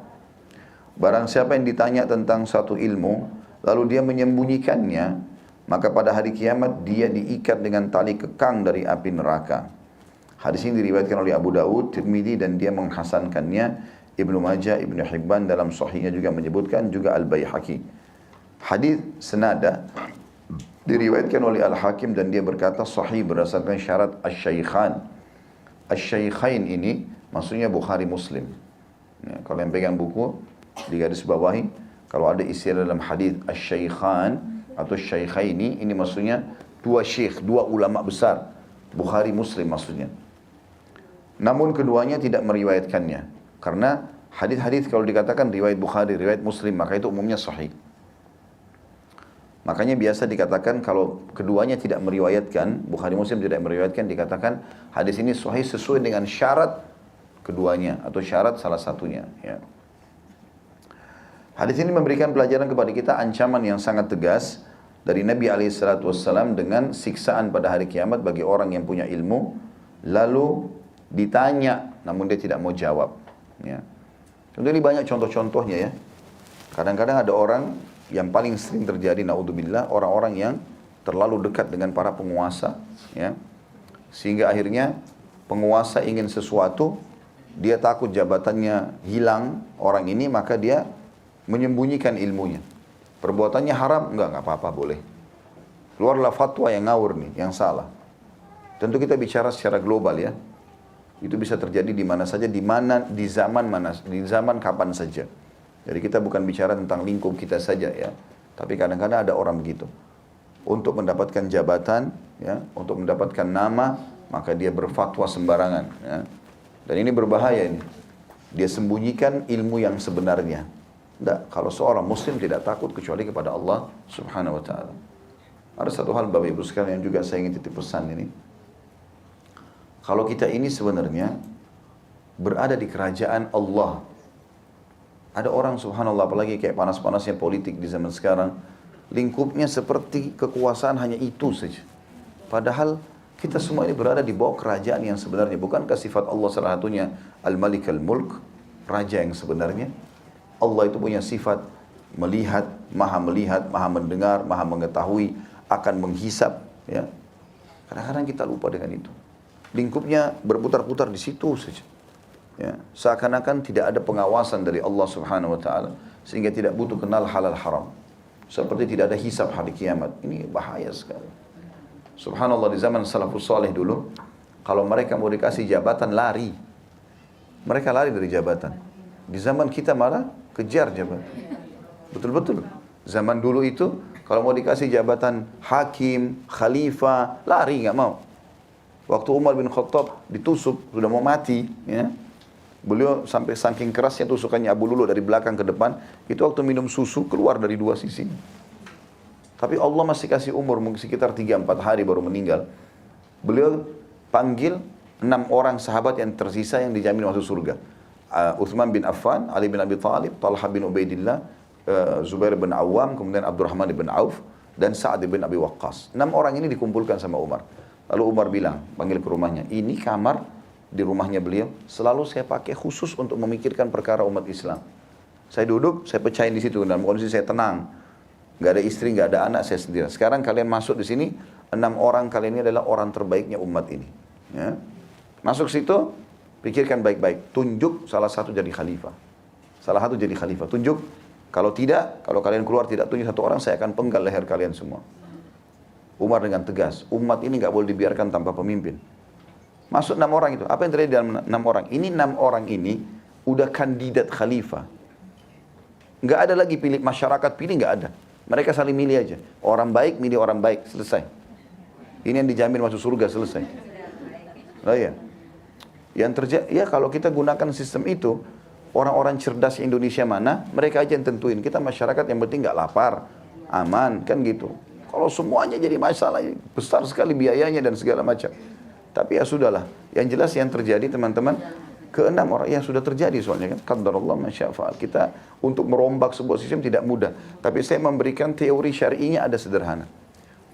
Barang siapa yang ditanya tentang satu ilmu, lalu dia menyembunyikannya, maka pada hari kiamat dia diikat dengan tali kekang dari api neraka. Hadis ini diriwayatkan oleh Abu Daud, Tirmidzi, dan dia menghasankannya. Ibnu Majah, Ibnu Hibban dalam sahihnya juga menyebutkan, juga Al-Baihaqi. Hadis senada diriwayatkan oleh Al-Hakim dan dia berkata sahih berdasarkan syarat Asy-Syaikhan. Asy-Syaikhain ini maksudnya Bukhari Muslim. Ya, kalau yang pegang buku di garis bawahi, kalau ada istilah dalam hadis Asy-Syaikhan atau Syaikhaini, ini maksudnya dua syekh, dua ulama besar. Bukhari Muslim maksudnya. Namun keduanya tidak meriwayatkannya. Karena hadis-hadis kalau dikatakan riwayat Bukhari, riwayat Muslim, maka itu umumnya sahih. Makanya biasa dikatakan kalau keduanya tidak meriwayatkan, Bukhari Muslim tidak meriwayatkan, dikatakan hadis ini sahih sesuai dengan syarat keduanya atau syarat salah satunya. Ya. Hadis ini memberikan pelajaran kepada kita ancaman yang sangat tegas dari Nabi SAW dengan siksaan pada hari kiamat bagi orang yang punya ilmu, lalu ditanya namun dia tidak mau jawab. Ya. Tentu ini banyak contoh-contohnya ya. Kadang-kadang ada orang yang paling sering terjadi, naudzubillah, orang-orang yang terlalu dekat dengan para penguasa, ya, sehingga akhirnya penguasa ingin sesuatu, dia takut jabatannya hilang orang ini, maka dia menyembunyikan ilmunya. Perbuatannya haram, enggak apa-apa, boleh. Keluarlah fatwa yang ngawur nih, yang salah. Tentu kita bicara secara global ya. Itu bisa terjadi di mana saja, di mana, di zaman mana, di zaman kapan saja. Jadi kita bukan bicara tentang lingkup kita saja ya, tapi kadang-kadang ada orang begitu. Untuk mendapatkan jabatan, ya, untuk mendapatkan nama, maka dia berfatwa sembarangan. Ya. Dan ini berbahaya ini. Dia sembunyikan ilmu yang sebenarnya. Tidak, kalau seorang Muslim tidak takut kecuali kepada Allah Subhanahu Wa Taala. Ada satu hal Bapak Ibu sekalian yang juga saya ingin titip pesan ini. Kalau kita ini sebenarnya berada di kerajaan Allah. Ada orang subhanallah, apalagi kayak panas-panasnya politik di zaman sekarang, lingkupnya seperti kekuasaan hanya itu saja. Padahal kita semua ini berada di bawah kerajaan yang sebenarnya. Bukankah sifat Allah salah satunya Al-Malik Al-Mulk, raja yang sebenarnya? Allah itu punya sifat melihat, maha mendengar, maha mengetahui, akan menghisap. Ya. Kadang-kadang kita lupa dengan itu. Lingkupnya berputar-putar di situ saja. Ya, seakan-akan tidak ada pengawasan dari Allah Subhanahu Wa Taala, sehingga tidak butuh kenal halal haram. Seperti tidak ada hisab hari kiamat. Ini bahaya sekali. Subhanallah, di zaman salafus saleh dulu, kalau mereka mau dikasih jabatan lari. Mereka lari dari jabatan. Di zaman kita malah kejar jabatan. Betul-betul. Zaman dulu itu, kalau mau dikasih jabatan hakim, khalifah, lari nggak mau. Waktu Umar bin Khattab ditusuk, sudah mau mati, ya. Beliau sampai saking kerasnya tusukannya Abu Lulu dari belakang ke depan, itu waktu minum susu keluar dari dua sisi. Tapi Allah masih kasih umur mungkin sekitar 3-4 hari baru meninggal. Beliau panggil 6 orang sahabat yang tersisa yang dijamin masuk surga. Uthman bin Affan, Ali bin Abi Thalib, Talha bin Ubaidillah, Zubair bin Awam, kemudian Abdurrahman bin Auf, dan Sa'ad bin Abi Waqqas. 6 orang ini dikumpulkan sama Umar. Lalu Umar bilang, panggil ke rumahnya, ini kamar di rumahnya beliau, selalu saya pakai khusus untuk memikirkan perkara umat Islam. Saya duduk, saya pecahin di situ, dalam kondisi saya tenang. Gak ada istri, gak ada anak, saya sendiri. Sekarang kalian masuk di sini, 6 orang kalian ini adalah orang terbaiknya umat ini. Ya. Masuk situ, pikirkan baik-baik. Tunjuk salah satu jadi khalifah. Salah satu jadi khalifah. Tunjuk. Kalau tidak, kalau kalian keluar tidak tunjuk satu orang, saya akan penggal leher kalian semua. Umar dengan tegas, umat ini gak boleh dibiarkan tanpa pemimpin. Masuk 6 orang itu. Apa yang terjadi dalam 6 orang? Ini 6 orang ini udah kandidat khalifah. Nggak ada lagi pilih masyarakat, pilih nggak ada. Mereka saling milih aja. Orang baik milih orang baik, selesai. Ini yang dijamin masuk surga, selesai. Oh iya. Yang terjadi, ya kalau kita gunakan sistem itu, orang-orang cerdas Indonesia mana, mereka aja yang tentuin. Kita masyarakat yang penting nggak lapar, aman, kan gitu. Kalau semuanya jadi masalah, besar sekali biayanya dan segala macam. Tapi ya sudahlah, yang jelas yang terjadi teman-teman, ke-6 orang yang sudah terjadi soalnya kan, qadarullah masyafa'al. Kita untuk merombak sebuah sistem tidak mudah. Tapi saya memberikan teori syar'inya ada sederhana.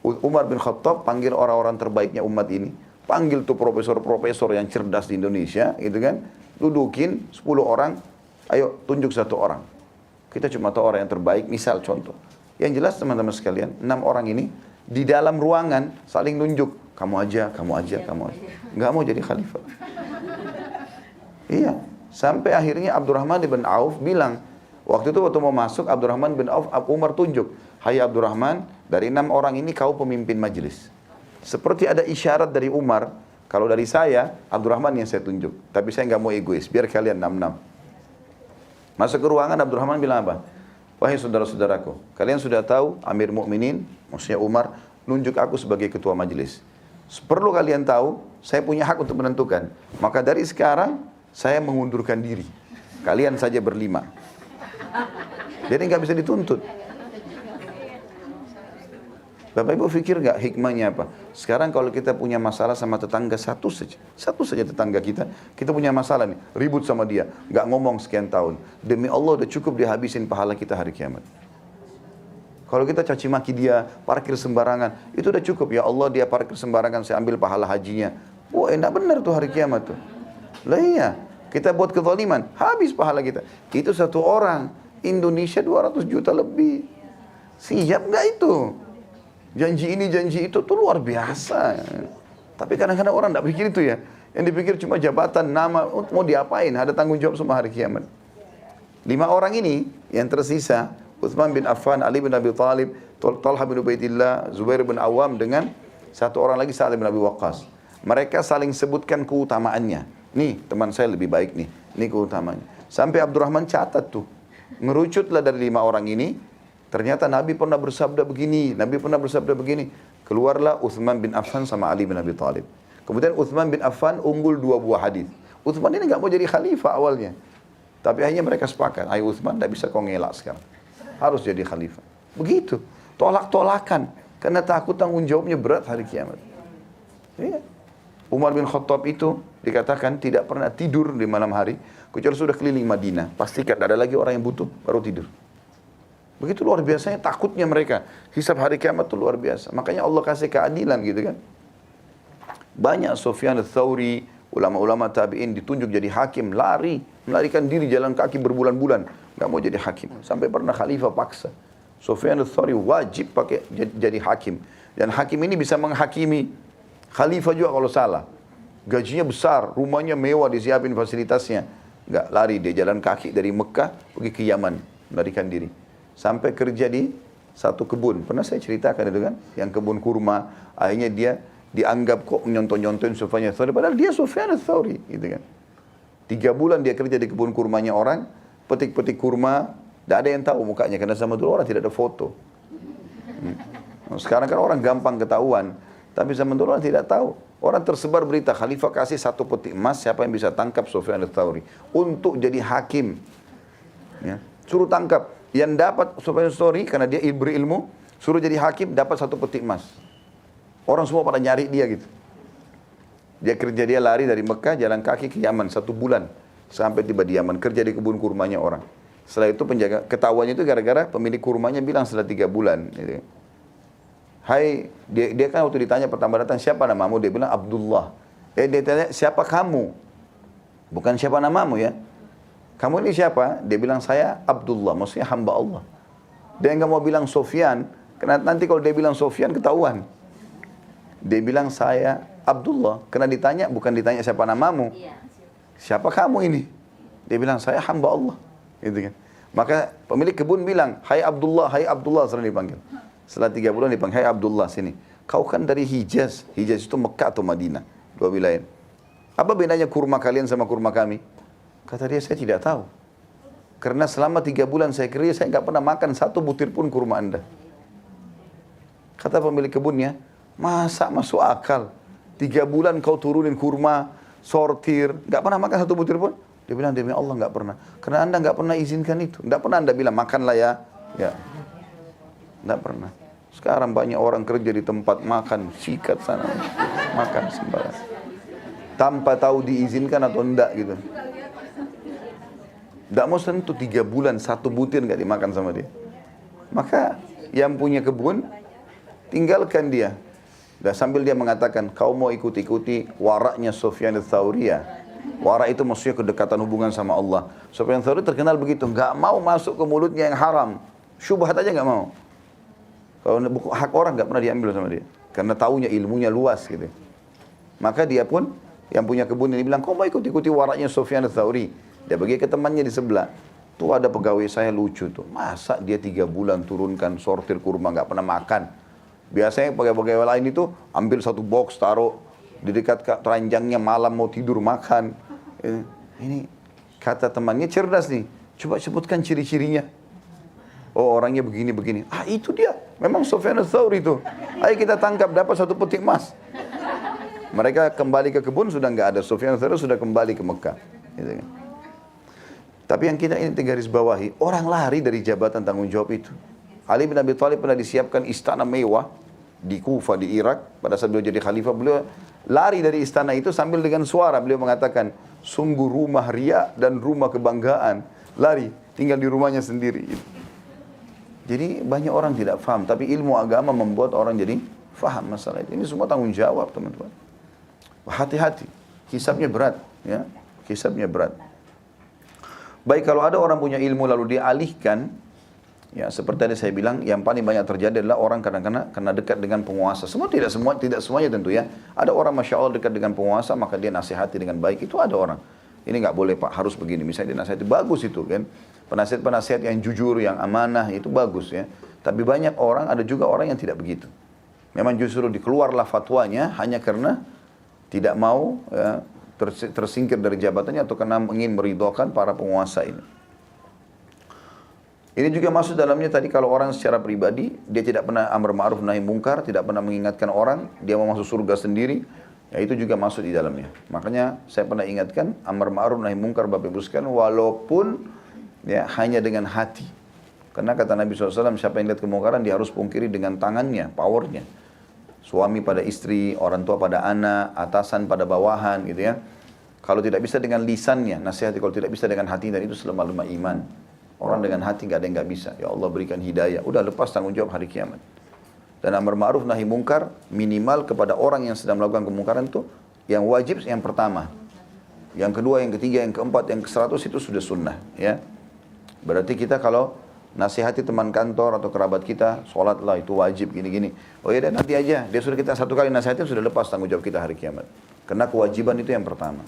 Umar bin Khattab panggil orang-orang terbaiknya umat ini, panggil tuh profesor-profesor yang cerdas di Indonesia, gitu kan, dudukin 10 orang, ayo tunjuk satu orang. Kita cuma tahu orang yang terbaik, misal contoh. Yang jelas teman-teman sekalian, 6 orang ini di dalam ruangan saling nunjuk. Kamu aja, kamu aja, kamu aja. Nggak mau jadi khalifah. Iya. Sampai akhirnya Abdurrahman bin Auf bilang, waktu itu waktu mau masuk, Abdurrahman bin Auf, Umar tunjuk. Hai Abdurrahman, dari 6 orang ini kau pemimpin majelis. Seperti ada isyarat dari Umar, kalau dari saya, Abdurrahman yang saya tunjuk. Tapi saya nggak mau egois, biar kalian 6-6. Masuk ke ruangan, Abdurrahman bilang apa? Wahai saudara-saudaraku, kalian sudah tahu Amir Mukminin, maksudnya Umar, nunjuk aku sebagai ketua majelis. Perlu kalian tahu, saya punya hak untuk menentukan. Maka dari sekarang, saya mengundurkan diri. Kalian saja berlima. Jadi nggak bisa dituntut. Bapak Ibu pikir nggak hikmahnya apa? Sekarang kalau kita punya masalah sama tetangga satu saja tetangga kita punya masalah nih, ribut sama dia, nggak ngomong sekian tahun. Demi Allah udah cukup dihabisin pahala kita hari kiamat. Kalau kita caci maki dia, parkir sembarangan, itu udah cukup. Ya Allah dia parkir sembarangan, saya ambil pahala hajinya. Wah enak benar tuh hari kiamat tuh. Lah iya, kita buat kezaliman, habis pahala kita. Itu satu orang, Indonesia 200 juta lebih. Siap nggak itu? Janji ini, janji itu tuh luar biasa. Tapi kadang-kadang orang nggak pikir itu ya. Yang dipikir cuma jabatan, nama, mau diapain, ada tanggung jawab sama hari kiamat. 5 orang ini yang tersisa, Uthman bin Affan, Ali bin Abi Thalib, Talha bin Ubaidillah, Zubair bin Awam dengan satu orang lagi Sa'ad bin Abi Waqqas. Mereka saling sebutkan keutamaannya. Nih teman saya lebih baik nih, ini keutamaannya. Sampai Abdurrahman catat tuh, ngerucutlah dari 5 orang ini. Ternyata Nabi pernah bersabda begini, Nabi pernah bersabda begini. Keluarlah Uthman bin Affan sama Ali bin Abi Thalib. Kemudian Uthman bin Affan unggul 2 buah hadis. Uthman ini nggak mau jadi khalifah awalnya. Tapi akhirnya mereka sepakat, ayo Uthman tidak bisa kau ngelak sekarang. Harus jadi khalifah. Begitu. Tolak-tolakan. Karena takut tanggung jawabnya berat hari kiamat. Iya. Umar bin Khattab itu dikatakan tidak pernah tidur di malam hari. Kecuali sudah keliling Madinah. Pastikan tidak ada lagi orang yang butuh, baru tidur. Begitu luar biasanya takutnya mereka. Hisab hari kiamat itu luar biasa. Makanya Allah kasih keadilan gitu kan. Banyak Sufyan ats-Tsauri, ulama-ulama tabi'in ditunjuk jadi hakim, melarikan diri jalan kaki berbulan-bulan, nggak mau jadi hakim. Sampai pernah khalifah paksa. Sufyan ats-Tsauri wajib pakai jadi hakim. Dan hakim ini bisa menghakimi khalifah juga kalau salah. Gajinya besar, rumahnya mewah, disiapin fasilitasnya. Nggak lari, dia jalan kaki dari Mekah pergi ke Yaman, melarikan diri. Sampai kerja di satu kebun. Pernah saya ceritakan itu kan, yang kebun kurma. Akhirnya dia dianggap kok nyonton-nyonton Sufyan ats-Tsauri, padahal dia Sufyan ats-Tsauri gitu kan. 3 bulan dia kerja di kebun kurmanya orang, petik-petik kurma, Tidak ada yang tahu mukanya, karena zaman dulu orang tidak ada foto. Sekarang kan orang gampang ketahuan, tapi zaman dulu orang tidak tahu. Orang tersebar berita, khalifah kasih 1 peti emas, siapa yang bisa tangkap Sufyan ats-Tsauri untuk jadi hakim. Ya. Suruh tangkap. Yang dapat Sufyan ats-Tsauri, karena dia berilmu, suruh jadi hakim, dapat 1 peti emas. Orang semua pada nyari dia gitu. Dia lari dari Mekah, jalan kaki ke Yaman 1 bulan. Sampai tiba di Yaman, kerja di kebun kurmanya orang. Setelah itu penjaga, ketahuannya itu gara-gara pemilik kurmanya bilang setelah 3 bulan. Gitu. Hai, dia kan waktu ditanya pertama datang, siapa namamu? Dia bilang Abdullah. Dia tanya, siapa kamu? Bukan siapa namamu ya. Kamu ini siapa? Dia bilang, saya Abdullah, maksudnya hamba Allah. Dia nggak mau bilang Sofyan, karena nanti kalau dia bilang Sofyan ketahuan. Dia bilang, saya Abdullah. Karena ditanya, bukan ditanya siapa namamu. Siapa kamu ini? Dia bilang, saya hamba Allah. Gitu kan. Maka pemilik kebun bilang, hai Abdullah, sering dipanggil. Setelah 3 bulan dipanggil, hai Abdullah sini. Kau kan dari Hijaz. Hijaz itu Mekah atau Madinah. 2 wilayah. Apa bedanya kurma kalian sama kurma kami? Kata dia, saya tidak tahu. Karena selama 3 bulan saya kerja, saya nggak pernah makan 1 butir pun kurma Anda. Kata pemilik kebunnya, masa masuk akal? 3 bulan kau turunin kurma, sortir, nggak pernah makan 1 butir pun? Dia bilang, demi Allah nggak pernah. Karena Anda nggak pernah izinkan itu. Nggak pernah Anda bilang, makanlah ya. Ya. Nggak pernah. Sekarang banyak orang kerja di tempat makan, sikat sana, makan sembarang. Tanpa tahu diizinkan atau enggak gitu. Nggak mau sentuh 3 bulan, 1 butir nggak dimakan sama dia. Maka yang punya kebun, tinggalkan dia. Dan sambil dia mengatakan, kau mau ikut-ikuti waraknya Sufyan ats-Tsauri ya? Warak itu maksudnya kedekatan hubungan sama Allah. Sufyan ats-Tsauri terkenal begitu, nggak mau masuk ke mulutnya yang haram. Syubhat aja nggak mau. Kalau hak orang nggak pernah diambil sama dia, karena taunya ilmunya luas gitu. Maka dia pun yang punya kebun ini bilang, kau mau ikut-ikuti waraknya Sufyan ats-Tsauri? Dia pergi ke temannya di sebelah. Tuh ada pegawai saya lucu tuh. Masa dia 3 bulan turunkan sortir kurma nggak pernah makan? Biasanya pegawai-pegawai lain itu ambil 1 box taruh di dekat ranjangnya, malam mau tidur makan. Ini kata temannya cerdas nih. Coba sebutkan ciri-cirinya. Oh orangnya begini-begini. Ah itu dia. Memang Sufyan ats-Tsauri itu. Ayo kita tangkap, dapat 1 peti emas. Mereka kembali ke kebun, sudah nggak ada. Sufyan ats-Tsauri sudah kembali ke Mekah. Gitu kan. Tapi yang kita ini garis bawahi, orang lari dari jabatan tanggung jawab itu. Ali bin Abi Thalib pernah disiapkan istana mewah di Kufa, di Irak. Pada saat beliau jadi khalifah, beliau lari dari istana itu sambil dengan suara beliau mengatakan, sungguh rumah riya dan rumah kebanggaan. Lari, tinggal di rumahnya sendiri. Jadi banyak orang tidak faham, tapi ilmu agama membuat orang jadi faham masalah itu. Ini semua tanggung jawab, teman-teman. Hati-hati, hisabnya berat, ya. Hisabnya berat. Baik, kalau ada orang punya ilmu lalu dia alihkan, ya seperti tadi saya bilang, yang paling banyak terjadi adalah orang kadang-kadang karena dekat dengan penguasa. Tidak semuanya tentu ya. Ada orang masya Allah dekat dengan penguasa, maka dia nasihati dengan baik. Itu ada orang. Ini nggak boleh Pak, harus begini. Misalnya dia nasihati, bagus itu kan. Penasihat-penasihat yang jujur, yang amanah, itu bagus ya. Tapi banyak orang, ada juga orang yang tidak begitu. Memang justru dikeluarlah fatwanya hanya karena tidak mau ya, tersingkir dari jabatannya atau karena ingin meridhokan para penguasa ini. Ini juga masuk dalamnya tadi, kalau orang secara pribadi, dia tidak pernah amar ma'ruf nahi mungkar, tidak pernah mengingatkan orang, dia mau masuk surga sendiri, ya itu juga masuk di dalamnya. Makanya saya pernah ingatkan, amar ma'ruf nahi mungkar Bapak Ibu sekalian, walaupun ya hanya dengan hati. Karena kata Nabi SAW, siapa yang lihat kemungkaran, dia harus pungkiri dengan tangannya, powernya. Suami pada istri, orang tua pada anak, atasan pada bawahan gitu ya. Kalau tidak bisa dengan lisannya, nasihati. Kalau tidak bisa dengan hati, dan itu selemah-lemah iman. Orang dengan hati nggak ada yang nggak bisa. Ya Allah berikan hidayah. Udah lepas tanggung jawab hari kiamat. Dan amar ma'ruf nahi mungkar minimal kepada orang yang sedang melakukan kemungkaran itu yang wajib yang pertama. Yang kedua, yang ketiga, yang keempat, yang ke-100 itu sudah sunnah. Ya. Berarti kita kalau nasihati teman kantor atau kerabat kita, sholatlah itu wajib gini-gini. Oh iya nanti aja. Dia sudah kita 1 kali nasihatin, sudah lepas tanggung jawab kita hari kiamat. Karena kewajiban itu yang pertama.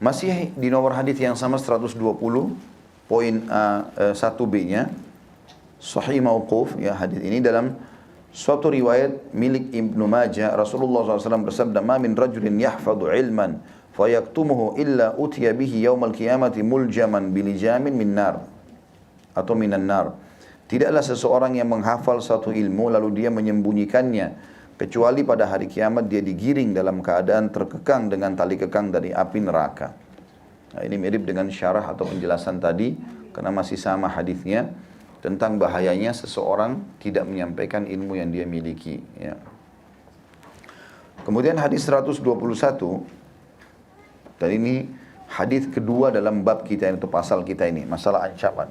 Masih di nomor hadis yang sama 120 poin 1b-nya sahih mauquf ya, hadis ini dalam suatu riwayat milik Ibnu Majah, Rasulullah SAW bersabda, "Ma min rajulin yahfadhu ilman fayaktumuhu illa utiya bihi yaumal qiyamati muljaman bilijamin min nar atau minan nar. Tidaklah seseorang yang menghafal satu ilmu lalu dia menyembunyikannya, kecuali pada hari kiamat dia digiring dalam keadaan terkekang dengan tali kekang dari api neraka. Nah, ini mirip dengan syarah atau penjelasan tadi, karena masih sama hadisnya tentang bahayanya seseorang tidak menyampaikan ilmu yang dia miliki. Ya. Kemudian hadis 121, dan ini hadis kedua dalam bab kita, itu pasal kita ini, masalah ancaman.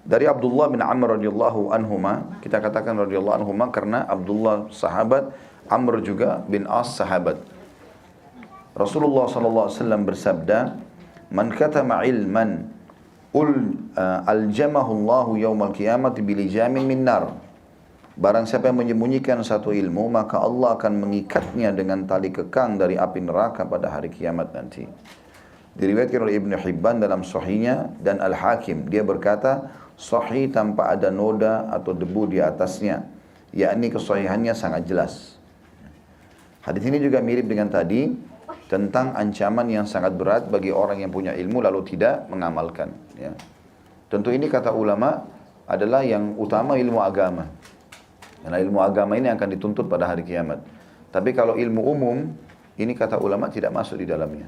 Dari Abdullah bin Amr radhiyallahu anhuma, kita katakan radhiyallahu anhuma karena Abdullah sahabat, Amr juga bin As sahabat. Rasulullah sallallahu alaihi wasallam bersabda, "Man katama ilman aljamahu Allahu yaumal qiyamati bilijamin min nar." Barang siapa yang menyembunyikan satu ilmu, maka Allah akan mengikatnya dengan tali kekang dari api neraka pada hari kiamat nanti. Diriwayatkan oleh Ibnu Hibban dalam sahihnya dan Al-Hakim, dia berkata, sahih tanpa ada noda atau debu di atasnya, yakni kesahihannya sangat jelas. Hadis ini juga mirip dengan tadi tentang ancaman yang sangat berat bagi orang yang punya ilmu lalu tidak mengamalkan. Ya. Tentu ini kata ulama adalah yang utama ilmu agama. Karena ilmu agama ini akan dituntut pada hari kiamat. Tapi kalau ilmu umum, ini kata ulama tidak masuk di dalamnya.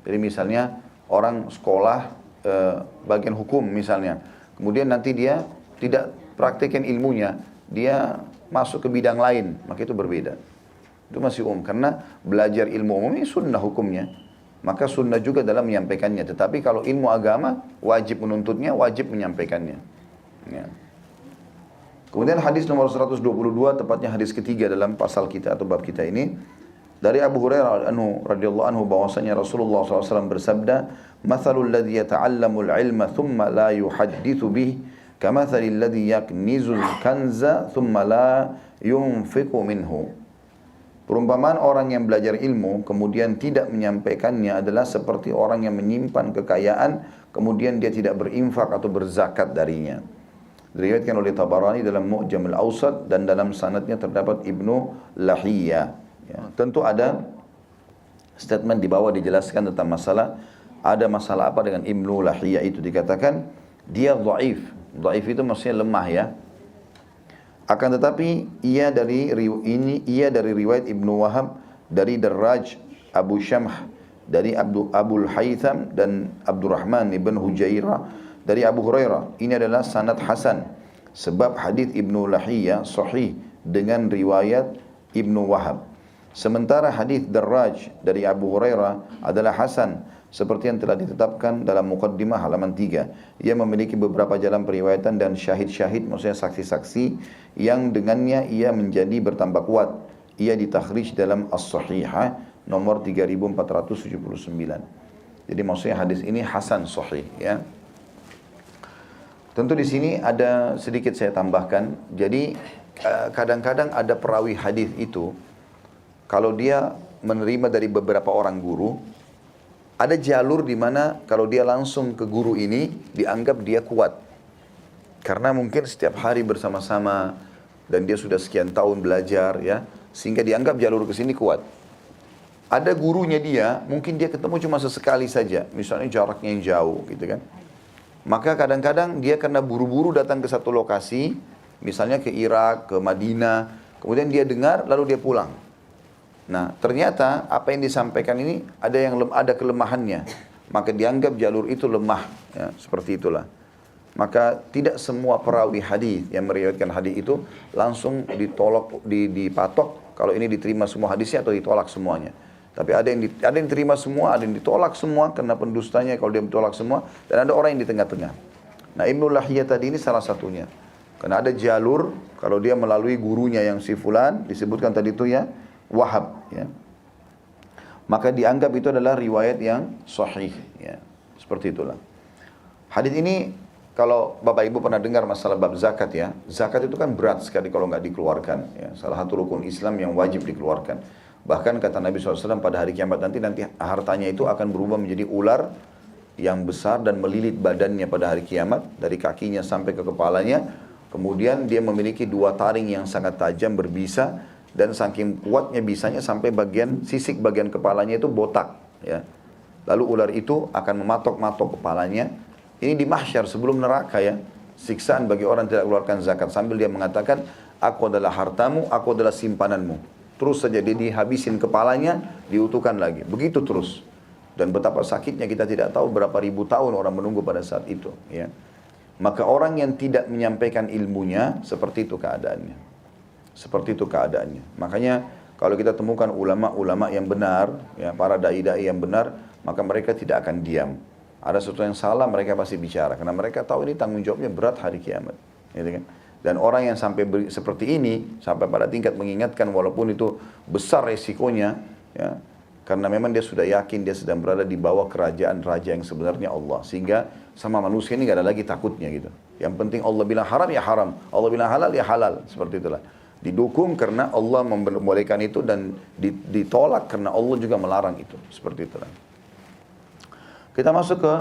Jadi misalnya orang sekolah bagian hukum misalnya, kemudian nanti dia tidak praktekkan ilmunya, dia masuk ke bidang lain, maka itu berbeda. Itu masih umum, karena belajar ilmu umum ini sunnah hukumnya. Maka sunnah juga dalam menyampaikannya. Tetapi kalau ilmu agama, wajib menuntutnya, wajib menyampaikannya. Ya. Kemudian hadis nomor 122, tepatnya hadis ketiga dalam pasal kita atau bab kita ini, dari Abu Hurairah radhiyallahu anhu bahwasanya Rasulullah SAW bersabda, "Mathalul ladzi yata'allamul ilma thumma la yuhadditsu bih, kamathalil ladzi yaknizul kanza thumma la yunfiqu minhu." Perumpamaan orang yang belajar ilmu kemudian tidak menyampaikannya adalah seperti orang yang menyimpan kekayaan kemudian dia tidak berinfak atau berzakat darinya. Diriwayatkan oleh Tabarani dalam Mu'jam al-Awsat dan dalam sanadnya terdapat Ibnu Lahiyah. Ya, tentu ada statement di bawah dijelaskan tentang masalah, ada masalah apa dengan Ibnu Lahiyah itu, dikatakan dia dhaif. Dhaif itu maksudnya lemah ya. Akan tetapi ia dari riwayat Ibnu Wahab, dari Darraj, Abu Syamh, dari Abul Haytham dan Abdurrahman ibn Hujairah dari Abu Hurairah. Ini adalah sanad hasan sebab hadis Ibnu Lahiyah sahih dengan riwayat Ibnu Wahab. Sementara hadis Darraj dari Abu Hurairah adalah hasan seperti yang telah ditetapkan dalam muqaddimah halaman 3. Ia memiliki beberapa jalan periwayatan dan syahid-syahid, maksudnya saksi-saksi yang dengannya ia menjadi bertambah kuat. Ia ditakhrij dalam As-Sahihah nomor 3479. Jadi maksudnya hadis ini hasan sahih ya. Tentu di sini ada sedikit saya tambahkan. Jadi kadang-kadang ada perawi hadis itu, kalau dia menerima dari beberapa orang guru, ada jalur di mana kalau dia langsung ke guru ini dianggap dia kuat. Karena mungkin setiap hari bersama-sama dan dia sudah sekian tahun belajar ya, sehingga dianggap jalur ke sini kuat. Ada gurunya dia, mungkin dia ketemu cuma sesekali saja, misalnya jaraknya yang jauh gitu kan. Maka kadang-kadang dia karena buru-buru datang ke satu lokasi, misalnya ke Irak, ke Madinah, kemudian dia dengar lalu dia pulang. Nah, ternyata apa yang disampaikan ini ada kelemahannya, maka dianggap jalur itu lemah, ya, seperti itulah. Maka tidak semua perawi hadis yang meriwayatkan hadis itu langsung dipatok kalau ini diterima semua hadisnya atau ditolak semuanya. Tapi ada yang diterima semua, ada yang ditolak semua karena pendustanya kalau dia ditolak semua, dan ada orang yang di tengah-tengah. Nah, Ibnu Lahiyah tadi ini salah satunya. Karena ada jalur kalau dia melalui gurunya yang si fulan disebutkan tadi itu ya, Wahab ya. Maka dianggap itu adalah riwayat yang sahih ya. Seperti itulah. Hadis ini kalau Bapak Ibu pernah dengar masalah bab zakat ya. Zakat itu kan berat sekali kalau nggak dikeluarkan ya. Salah satu rukun Islam yang wajib dikeluarkan. Bahkan kata Nabi SAW pada hari kiamat nanti hartanya itu akan berubah menjadi ular yang besar dan melilit badannya pada hari kiamat. Dari kakinya sampai ke kepalanya. Kemudian dia memiliki 2 taring yang sangat tajam berbisa. Dan saking kuatnya bisanya sampai sisik bagian kepalanya itu botak. Ya. Lalu ular itu akan mematok-matok kepalanya. Ini di mahsyar sebelum neraka ya. Siksaan bagi orang yang tidak keluarkan zakat. Sambil dia mengatakan, aku adalah hartamu, aku adalah simpananmu. Terus saja dia dihabisin kepalanya, diutuhkan lagi. Begitu terus. Dan betapa sakitnya kita tidak tahu berapa ribu tahun orang menunggu pada saat itu. Ya. Maka orang yang tidak menyampaikan ilmunya, seperti itu keadaannya. Seperti itu keadaannya. Makanya kalau kita temukan ulama-ulama yang benar, ya, para dai-dai yang benar, maka mereka tidak akan diam. Ada sesuatu yang salah, mereka pasti bicara. Karena mereka tahu ini tanggung jawabnya berat hari kiamat. Gitu kan? Dan orang yang sampai seperti ini, sampai pada tingkat mengingatkan walaupun itu besar resikonya, ya, karena memang dia sudah yakin dia sedang berada di bawah kerajaan raja yang sebenarnya Allah. Sehingga sama manusia ini gak ada lagi takutnya gitu. Yang penting Allah bilang haram ya haram, Allah bilang halal ya halal. Seperti itulah. Didukung karena Allah membolehkan itu dan ditolak karena Allah juga melarang itu. Seperti itulah. Kita masuk ke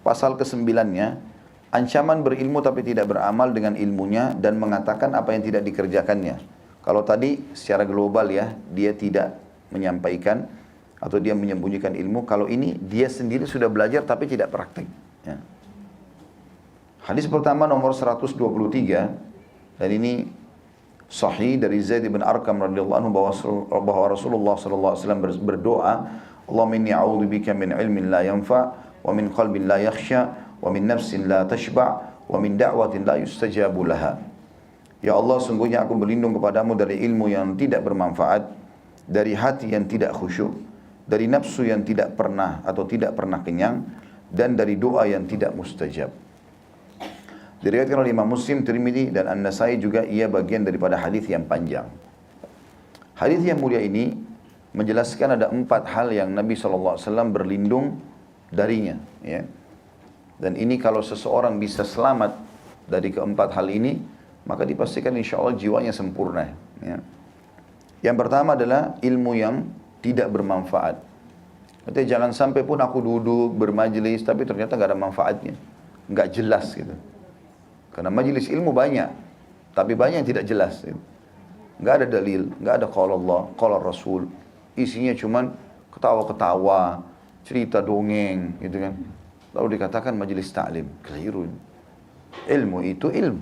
pasal ke-9-nya. Ancaman berilmu tapi tidak beramal dengan ilmunya dan mengatakan apa yang tidak dikerjakannya. Kalau tadi secara global ya, dia tidak menyampaikan atau dia menyembunyikan ilmu. Kalau ini dia sendiri sudah belajar tapi tidak praktik. Ya. Hadis pertama nomor 123 dan ini sahih dari Zaid bin Arqam radhiyallahu anhu bahwa Rasulullah sallallahu alaihi wasallam berdoa, Allahumma inni a'udzubika min ilmin la yanfa wa min qalbin la yakhsha wa min nafsin la tashba' wa min da'watin la yustajabu laha. Ya Allah, sungguhnya aku berlindung kepadamu dari ilmu yang tidak bermanfaat, dari hati yang tidak khusyuk, dari nafsu yang tidak pernah atau tidak pernah kenyang, dan dari doa yang tidak mustajab. Diriwayatkan oleh Imam Muslim, Tirmidzi dan An-Nasai juga ia bagian daripada hadis yang panjang. Hadis yang mulia ini menjelaskan ada 4 hal yang Nabi SAW berlindung darinya. Ya. Dan ini kalau seseorang bisa selamat dari keempat hal ini, maka dipastikan insya Allah jiwanya sempurna. Ya. Yang pertama adalah ilmu yang tidak bermanfaat. Artinya jangan sampai pun aku duduk bermajelis tapi ternyata nggak ada manfaatnya, nggak jelas gitu. Karena majelis ilmu banyak, tapi banyak yang tidak jelas. Gitu. Nggak ada dalil, nggak ada qala Allah, qala Rasul. Isinya cuman ketawa-ketawa, cerita dongeng, gitu kan. Lalu dikatakan majelis ta'lim, keliru. Ilmu itu ilmu.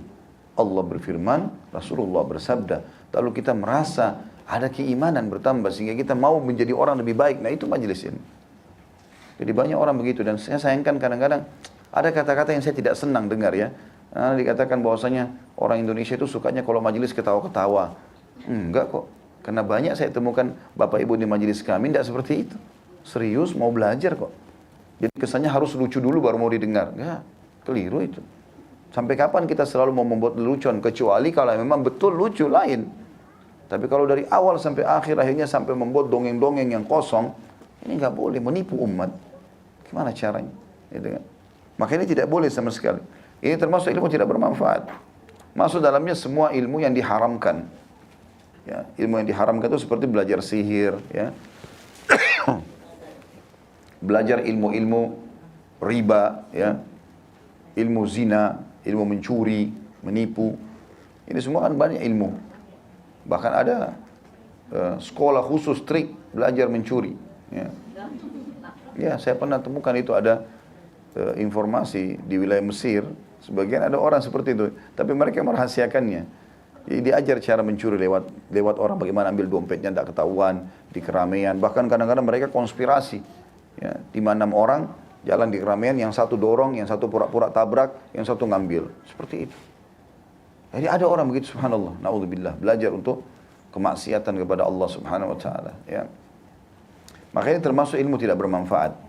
Allah berfirman, Rasulullah bersabda. Lalu kita merasa ada keimanan bertambah sehingga kita mau menjadi orang lebih baik. Nah itu majelis ilmu. Jadi banyak orang begitu dan saya sayangkan kadang-kadang ada kata-kata yang saya tidak senang dengar ya. Nah, dikatakan bahwasanya orang Indonesia itu sukanya kalau majelis ketawa-ketawa. Enggak kok. Karena banyak saya temukan bapak ibu di majelis kami tidak seperti itu. Serius mau belajar kok. Jadi kesannya harus lucu dulu baru mau didengar. Enggak, keliru itu. Sampai kapan kita selalu mau membuat lelucon kecuali kalau memang betul lucu lain. Tapi kalau dari awal sampai akhir akhirnya sampai membuat dongeng-dongeng yang kosong, ini enggak boleh menipu umat. Gimana caranya? Gitu kan? Maka ini tidak boleh sama sekali. Ini termasuk ilmu tidak bermanfaat. Masuk dalamnya semua ilmu yang diharamkan. Ya, ilmu yang diharamkan itu seperti belajar sihir, ya. Belajar ilmu-ilmu riba, ya. Ilmu zina, ilmu mencuri, menipu. Ini semua kan banyak ilmu. Bahkan ada sekolah khusus trik belajar mencuri. Ya. Ya, saya pernah temukan itu ada informasi di wilayah Mesir. Sebagian ada orang seperti itu, tapi mereka merahasiakannya. Jadi diajar cara mencuri lewat orang, bagaimana ambil dompetnya tidak ketahuan di keramaian. Bahkan kadang-kadang mereka konspirasi. Ya, 5-6 orang jalan di keramaian, yang satu dorong, yang satu pura-pura tabrak, yang satu ngambil. Seperti itu. Jadi ada orang begitu, subhanallah, naudzubillah, belajar untuk kemaksiatan kepada Allah subhanahu wa ta'ala. Ya. Makanya termasuk ilmu tidak bermanfaat.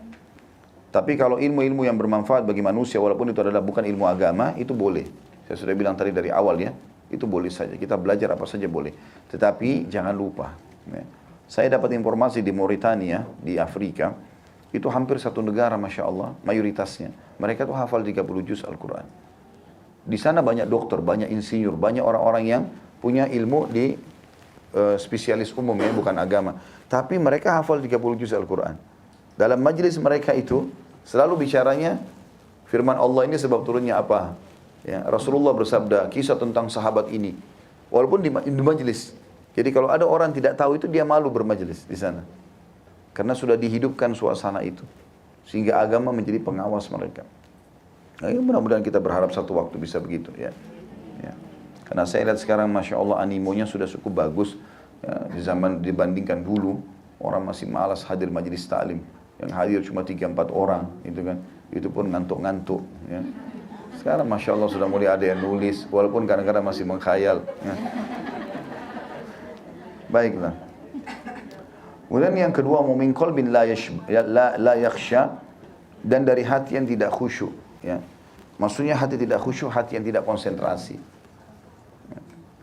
Tapi kalau ilmu-ilmu yang bermanfaat bagi manusia, walaupun itu adalah bukan ilmu agama, itu boleh. Saya sudah bilang tadi dari awal ya, itu boleh saja. Kita belajar apa saja boleh. Tetapi jangan lupa. Ya. Saya dapat informasi di Mauritania, di Afrika, itu hampir satu negara, Masya Allah, mayoritasnya. Mereka tuh hafal 30 juz Al-Quran. Di sana banyak dokter, banyak insinyur, banyak orang-orang yang punya ilmu di spesialis umum ya, bukan agama. Tapi mereka hafal 30 juz Al-Quran. Dalam majlis mereka itu, selalu bicaranya firman Allah ini sebab turunnya apa. Ya, Rasulullah bersabda, kisah tentang sahabat ini. Walaupun di majlis. Jadi kalau ada orang tidak tahu itu, dia malu bermajlis di sana. Karena sudah dihidupkan suasana itu. Sehingga agama menjadi pengawas mereka. Nah, mudah-mudahan kita berharap satu waktu bisa begitu ya. Ya. Karena saya lihat sekarang Masya Allah animonya sudah cukup bagus. Ya, di zaman dibandingkan dulu, orang masih malas hadir majelis taklim. Yang hadir cuma 3-4 orang, gitu kan. Itu pun ngantuk-ngantuk. Ya. Sekarang Masya Allah sudah mulai ada yang nulis, walaupun kadang-kadang masih mengkhayal. Ya. Baiklah. Kemudian yang kedua, mu'min qalbin la yakhsha, dan dari hati yang tidak khusyuk. Ya. Maksudnya hati tidak khusyuk, hati yang tidak konsentrasi. Ya.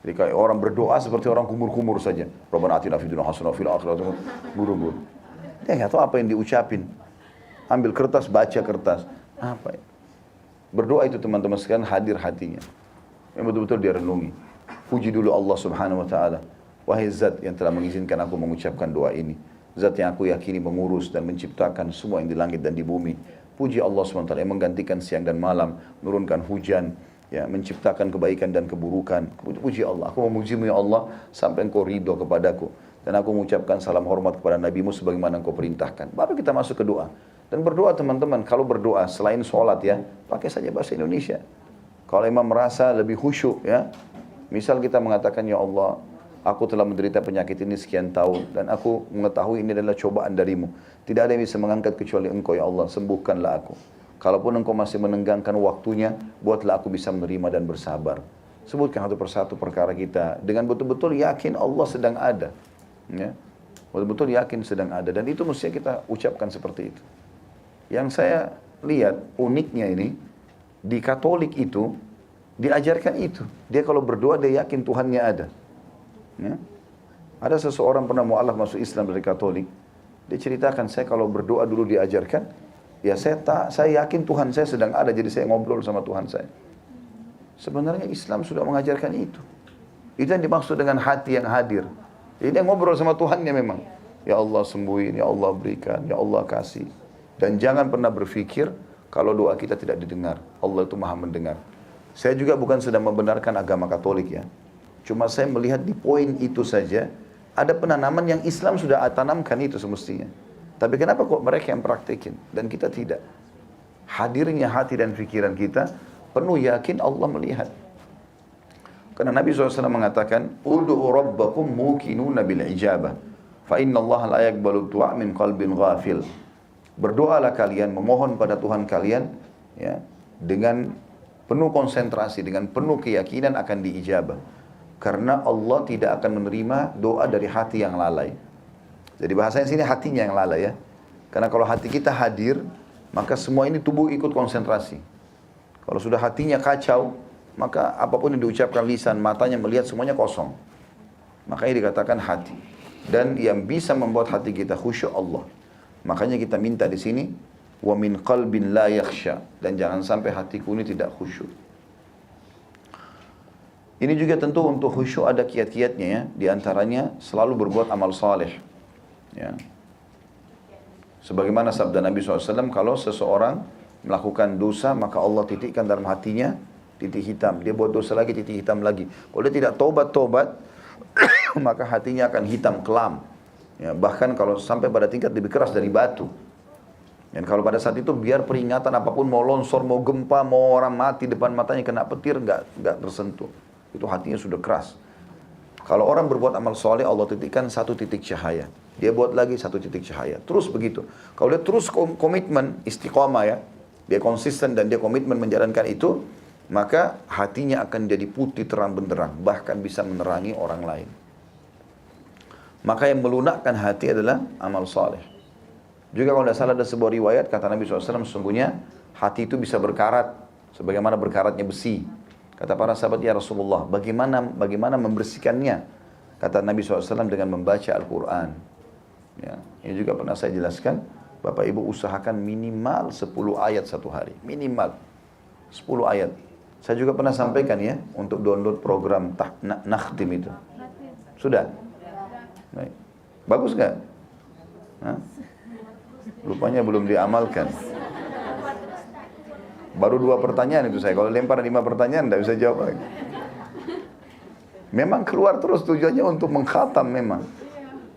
Jadi kayak orang berdoa seperti orang kumur-kumur saja. Rabbana atina fid dunya hasanah wa fil akhirati hasanah, buru-buru. Dia nggak tahu apa yang diucapin. Ambil kertas, baca kertas. Apa ya? Berdoa itu teman-teman sekalian hadir hatinya. Yang betul-betul dia renungi. Puji dulu Allah Subhanahu wa taala. Wahai zat yang telah mengizinkan aku mengucapkan doa ini. Zat yang aku yakini mengurus dan menciptakan semua yang di langit dan di bumi. Puji Allah SWT yang menggantikan siang dan malam, menurunkan hujan, ya, menciptakan kebaikan dan keburukan. Puji Allah, aku memujimu ya Allah sampai engkau ridho kepadaku. Dan aku mengucapkan salam hormat kepada nabimu sebagaimana engkau perintahkan. Baru kita masuk ke doa. Dan berdoa teman-teman, kalau berdoa selain sholat ya, pakai saja bahasa Indonesia. Kalau imam merasa lebih khusyuk ya, misal kita mengatakan ya Allah, aku telah menderita penyakit ini sekian tahun dan aku mengetahui ini adalah cobaan darimu. Tidak ada yang bisa mengangkat kecuali engkau ya Allah, sembuhkanlah aku. Kalaupun engkau masih menenggangkan waktunya, buatlah aku bisa menerima dan bersabar. Sebutkan satu persatu perkara kita dengan betul-betul yakin Allah sedang ada. Ya. Betul-betul yakin sedang ada dan itu mestinya kita ucapkan seperti itu. Yang saya lihat uniknya ini, di Katolik itu diajarkan itu. Dia kalau berdoa dia yakin Tuhannya ada. Ya. Ada seseorang pernah mu'alaf masuk Islam dari Katolik. Dia ceritakan, saya kalau berdoa dulu diajarkan, ya saya yakin Tuhan saya sedang ada, jadi saya ngobrol sama Tuhan saya. Sebenarnya Islam sudah mengajarkan itu. Itu yang dimaksud dengan hati yang hadir. Jadi dia ngobrol sama Tuhannya memang. Ya Allah sembuhin, ya Allah berikan, ya Allah kasih. Dan jangan pernah berpikir kalau doa kita tidak didengar. Allah itu maha mendengar. Saya juga bukan sedang membenarkan agama Katolik ya. Cuma saya melihat di poin itu saja, ada penanaman yang Islam sudah tanamkan itu semestinya. Tapi kenapa kok mereka yang praktekin dan kita tidak? Hadirnya hati dan pikiran kita penuh yakin Allah melihat. Karena Nabi SAW mengatakan, Udu'u rabbakum mukinuna bil ijabah, fa inna Allah la yakbalu du'a min qalbin ghafil. Berdoalah kalian, memohon pada Tuhan kalian ya, dengan penuh konsentrasi, dengan penuh keyakinan akan diijabah. Karena Allah tidak akan menerima doa dari hati yang lalai. Jadi bahasanya sini hatinya yang lalai ya. Karena kalau hati kita hadir, maka semua ini tubuh ikut konsentrasi. Kalau sudah hatinya kacau, maka apapun yang diucapkan lisan, matanya melihat semuanya kosong. Makanya dikatakan hati. Dan yang bisa membuat hati kita khusyuk Allah. Makanya kita minta di sini, wa min qalbin la yakhsha, dan jangan sampai hatiku ini tidak khusyuk. Ini juga tentu untuk khusyuk ada kiat-kiatnya ya. Di antaranya selalu berbuat amal saleh. Ya. Sebagaimana sabda Nabi SAW, kalau seseorang melakukan dosa, maka Allah titikkan dalam hatinya titik hitam. Dia buat dosa lagi, titik hitam lagi. Kalau dia tidak tobat-tobat, maka hatinya akan hitam kelam. Ya, bahkan kalau sampai pada tingkat lebih keras dari batu. Dan kalau pada saat itu biar peringatan apapun, mau longsor, mau gempa, mau orang mati depan matanya kena petir, enggak tersentuh. Itu hatinya sudah keras. Kalau orang berbuat amal soleh, Allah titikkan satu titik cahaya. Dia buat lagi satu titik cahaya. Terus begitu. Kalau dia terus komitmen, istiqomah ya, dia konsisten dan dia komitmen menjalankan itu, maka hatinya akan jadi putih terang benderang, bahkan bisa menerangi orang lain. Maka yang melunakkan hati adalah amal soleh. Juga kalau tidak salah ada sebuah riwayat, kata Nabi SAW, sesungguhnya hati itu bisa berkarat, sebagaimana berkaratnya besi. Kata para sahabat, ya Rasulullah, bagaimana membersihkannya? Kata Nabi SAW dengan membaca Al-Quran. Ya, ini juga pernah saya jelaskan, Bapak Ibu usahakan minimal 10 ayat satu hari. Minimal 10 ayat. Saya juga pernah sampaikan ya, untuk download program Nakhtim itu. Sudah? Baik. Bagus gak? Hah? Rupanya belum diamalkan. Baru 2 pertanyaan itu saya. Kalau lempar 5 pertanyaan, tidak bisa jawab lagi. Memang keluar terus tujuannya untuk mengkhatam memang.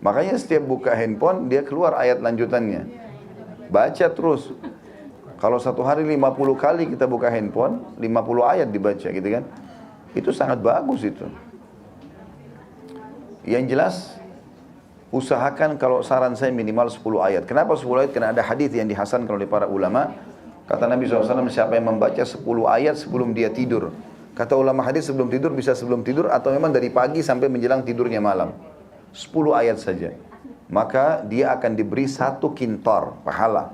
Makanya setiap buka handphone, dia keluar ayat lanjutannya. Baca terus. Kalau satu hari 50 kali kita buka handphone, 50 ayat dibaca gitu kan. Itu sangat bagus itu. Yang jelas, usahakan kalau saran saya minimal 10 ayat. Kenapa 10 ayat? Karena ada hadis yang dihasankan oleh para ulama. Kata Nabi SAW, siapa yang membaca 10 ayat sebelum dia tidur. Kata ulama hadis sebelum tidur bisa sebelum tidur atau memang dari pagi sampai menjelang tidurnya malam. 10 ayat saja. Maka dia akan diberi 1 kintor pahala.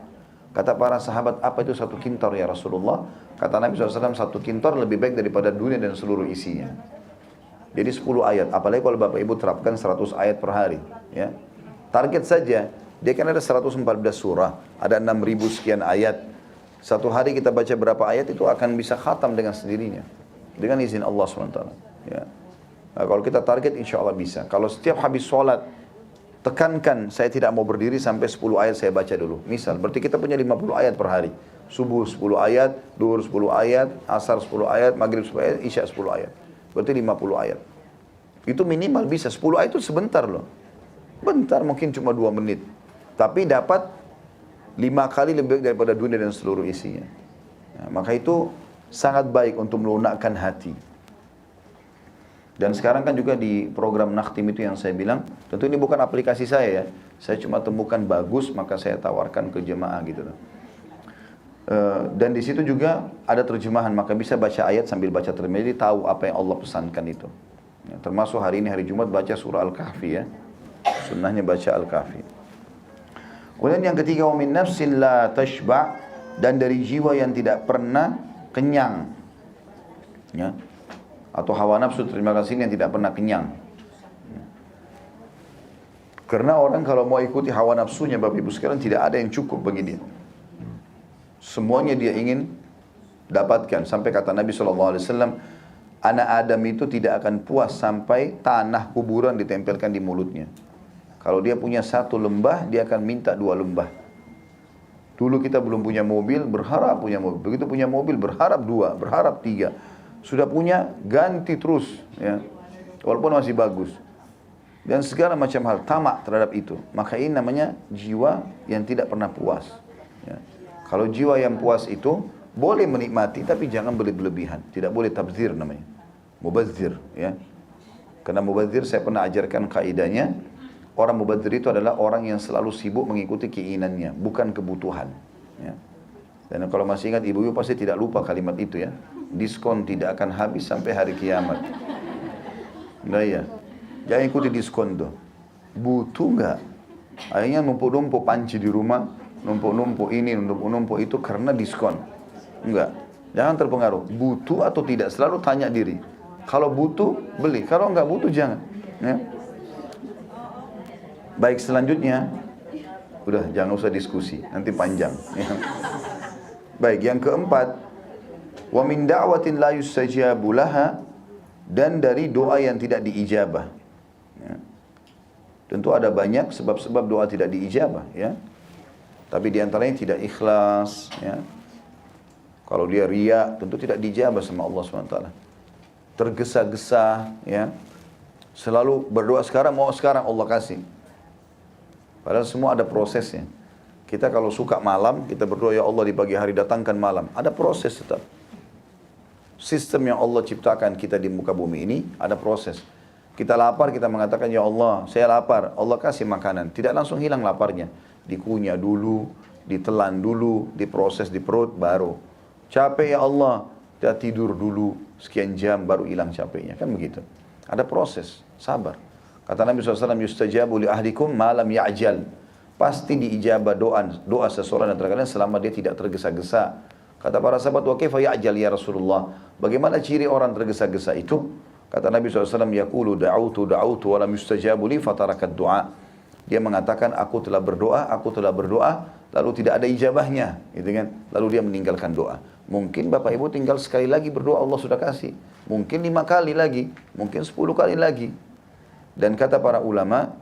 Kata para sahabat, apa itu 1 kintor ya Rasulullah? Kata Nabi SAW, 1 kintor lebih baik daripada dunia dan seluruh isinya. Jadi 10 ayat, apalagi kalau Bapak Ibu terapkan 100 ayat per hari. Ya. Target saja, dia kan ada 114 surah, ada 6.000 sekian ayat. Satu hari kita baca berapa ayat itu akan bisa khatam dengan sendirinya. Dengan izin Allah SWT. Ya. Nah, kalau kita target insya Allah bisa. Kalau setiap habis sholat, tekankan saya tidak mau berdiri sampai 10 ayat saya baca dulu. Misal, berarti kita punya 50 ayat per hari. Subuh 10 ayat, duhur 10 ayat, asar 10 ayat, maghrib 10 ayat, isya 10 ayat. Berarti 50 ayat. Itu minimal bisa. 10 ayat itu sebentar loh. Bentar, mungkin cuma 2 menit. Tapi dapat 5 kali lebih baik daripada dunia dan seluruh isinya. Nah, maka itu sangat baik untuk melunakkan hati. Dan sekarang kan juga di program Nakhtim itu yang saya bilang, tentu ini bukan aplikasi saya ya. Saya cuma temukan bagus, maka saya tawarkan ke jemaah gitu. Dan di situ juga ada terjemahan, maka bisa baca ayat sambil baca terjemahan, jadi tahu apa yang Allah pesankan itu. Ya, termasuk hari ini hari Jumat baca surah Al-Kahfi ya. Sunnahnya baca Al-Kahfi. Kemudian yang ketiga, wa min nafsin la tashba', dan dari jiwa yang tidak pernah kenyang. Ya. Atau hawa nafsu, terima kasih, yang tidak pernah kenyang. Karena orang kalau mau ikuti hawa nafsunya Bapak Ibu sekalian, tidak ada yang cukup bagi dia. Semuanya dia ingin dapatkan. Sampai kata Nabi SAW, anak Adam itu tidak akan puas sampai tanah kuburan ditempelkan di mulutnya. Kalau dia punya 1 lembah, dia akan minta 2 lembah. Dulu kita belum punya mobil, berharap punya mobil. Begitu punya mobil, berharap 2, berharap 3. Sudah punya, ganti terus. Ya. Walaupun masih bagus. Dan segala macam hal, tamak terhadap itu. Maka ini namanya jiwa yang tidak pernah puas. Ya. Kalau jiwa yang puas itu, boleh menikmati, tapi jangan berlebihan. Tidak boleh tabzir namanya. Mubazir. Ya. Karena mubazir, saya pernah ajarkan kaidahnya. Orang mubazir itu adalah orang yang selalu sibuk mengikuti keinginannya, bukan kebutuhan. Ya. Dan kalau masih ingat, ibu-ibu pasti tidak lupa kalimat itu ya. Diskon tidak akan habis sampai hari kiamat. Nah ya. Jangan ikuti diskon tuh. Butuh enggak? Akhirnya numpuk-numpuk panci di rumah, numpuk-numpuk ini, numpuk-numpuk itu karena diskon. Enggak. Jangan terpengaruh. Butuh atau tidak, selalu tanya diri. Kalau butuh, beli. Kalau enggak butuh, jangan. Ya. Baik, selanjutnya. Udah, jangan usah diskusi. Nanti panjang. Ya. Baik, yang keempat. Wa min da'watin la yustajabu laha, dan dari doa yang tidak diijabah. Ya. Tentu ada banyak sebab-sebab doa tidak diijabah, ya. Tapi diantaranya tidak ikhlas, ya. Kalau dia riya, tentu tidak diijabah sama Allah SWT. Tergesa-gesa, ya. Selalu berdoa sekarang, mau sekarang Allah kasih. Padahal semua ada prosesnya. Kita kalau suka malam, kita berdoa, ya Allah di pagi hari datangkan malam. Ada proses tetap. Sistem yang Allah ciptakan kita di muka bumi ini, ada proses. Kita lapar, kita mengatakan, ya Allah, saya lapar. Allah kasih makanan. Tidak langsung hilang laparnya. Dikunyah dulu, ditelan dulu, diproses di perut, baru. Capek ya Allah, kita tidur dulu, sekian jam, baru hilang capeknya. Kan begitu. Ada proses, sabar. Kata Nabi SAW, yustajabu li ahdikum malam ya'jal. Pasti diijabah doa seseorang antara kalian selama dia tidak tergesa-gesa. Kata para sahabat, wa kaifa ya'jal ya Rasulullah? Bagaimana ciri orang tergesa-gesa itu? Kata Nabi SAW, yaqulu da'autu wa lam yustajabu li fatarakat du'a. Dia mengatakan, aku telah berdoa, lalu tidak ada ijabahnya, gitu kan? Lalu dia meninggalkan doa. Mungkin Bapak Ibu tinggal sekali lagi berdoa, Allah sudah kasih. Mungkin 5 kali lagi, mungkin 10 kali lagi. Dan kata para ulama,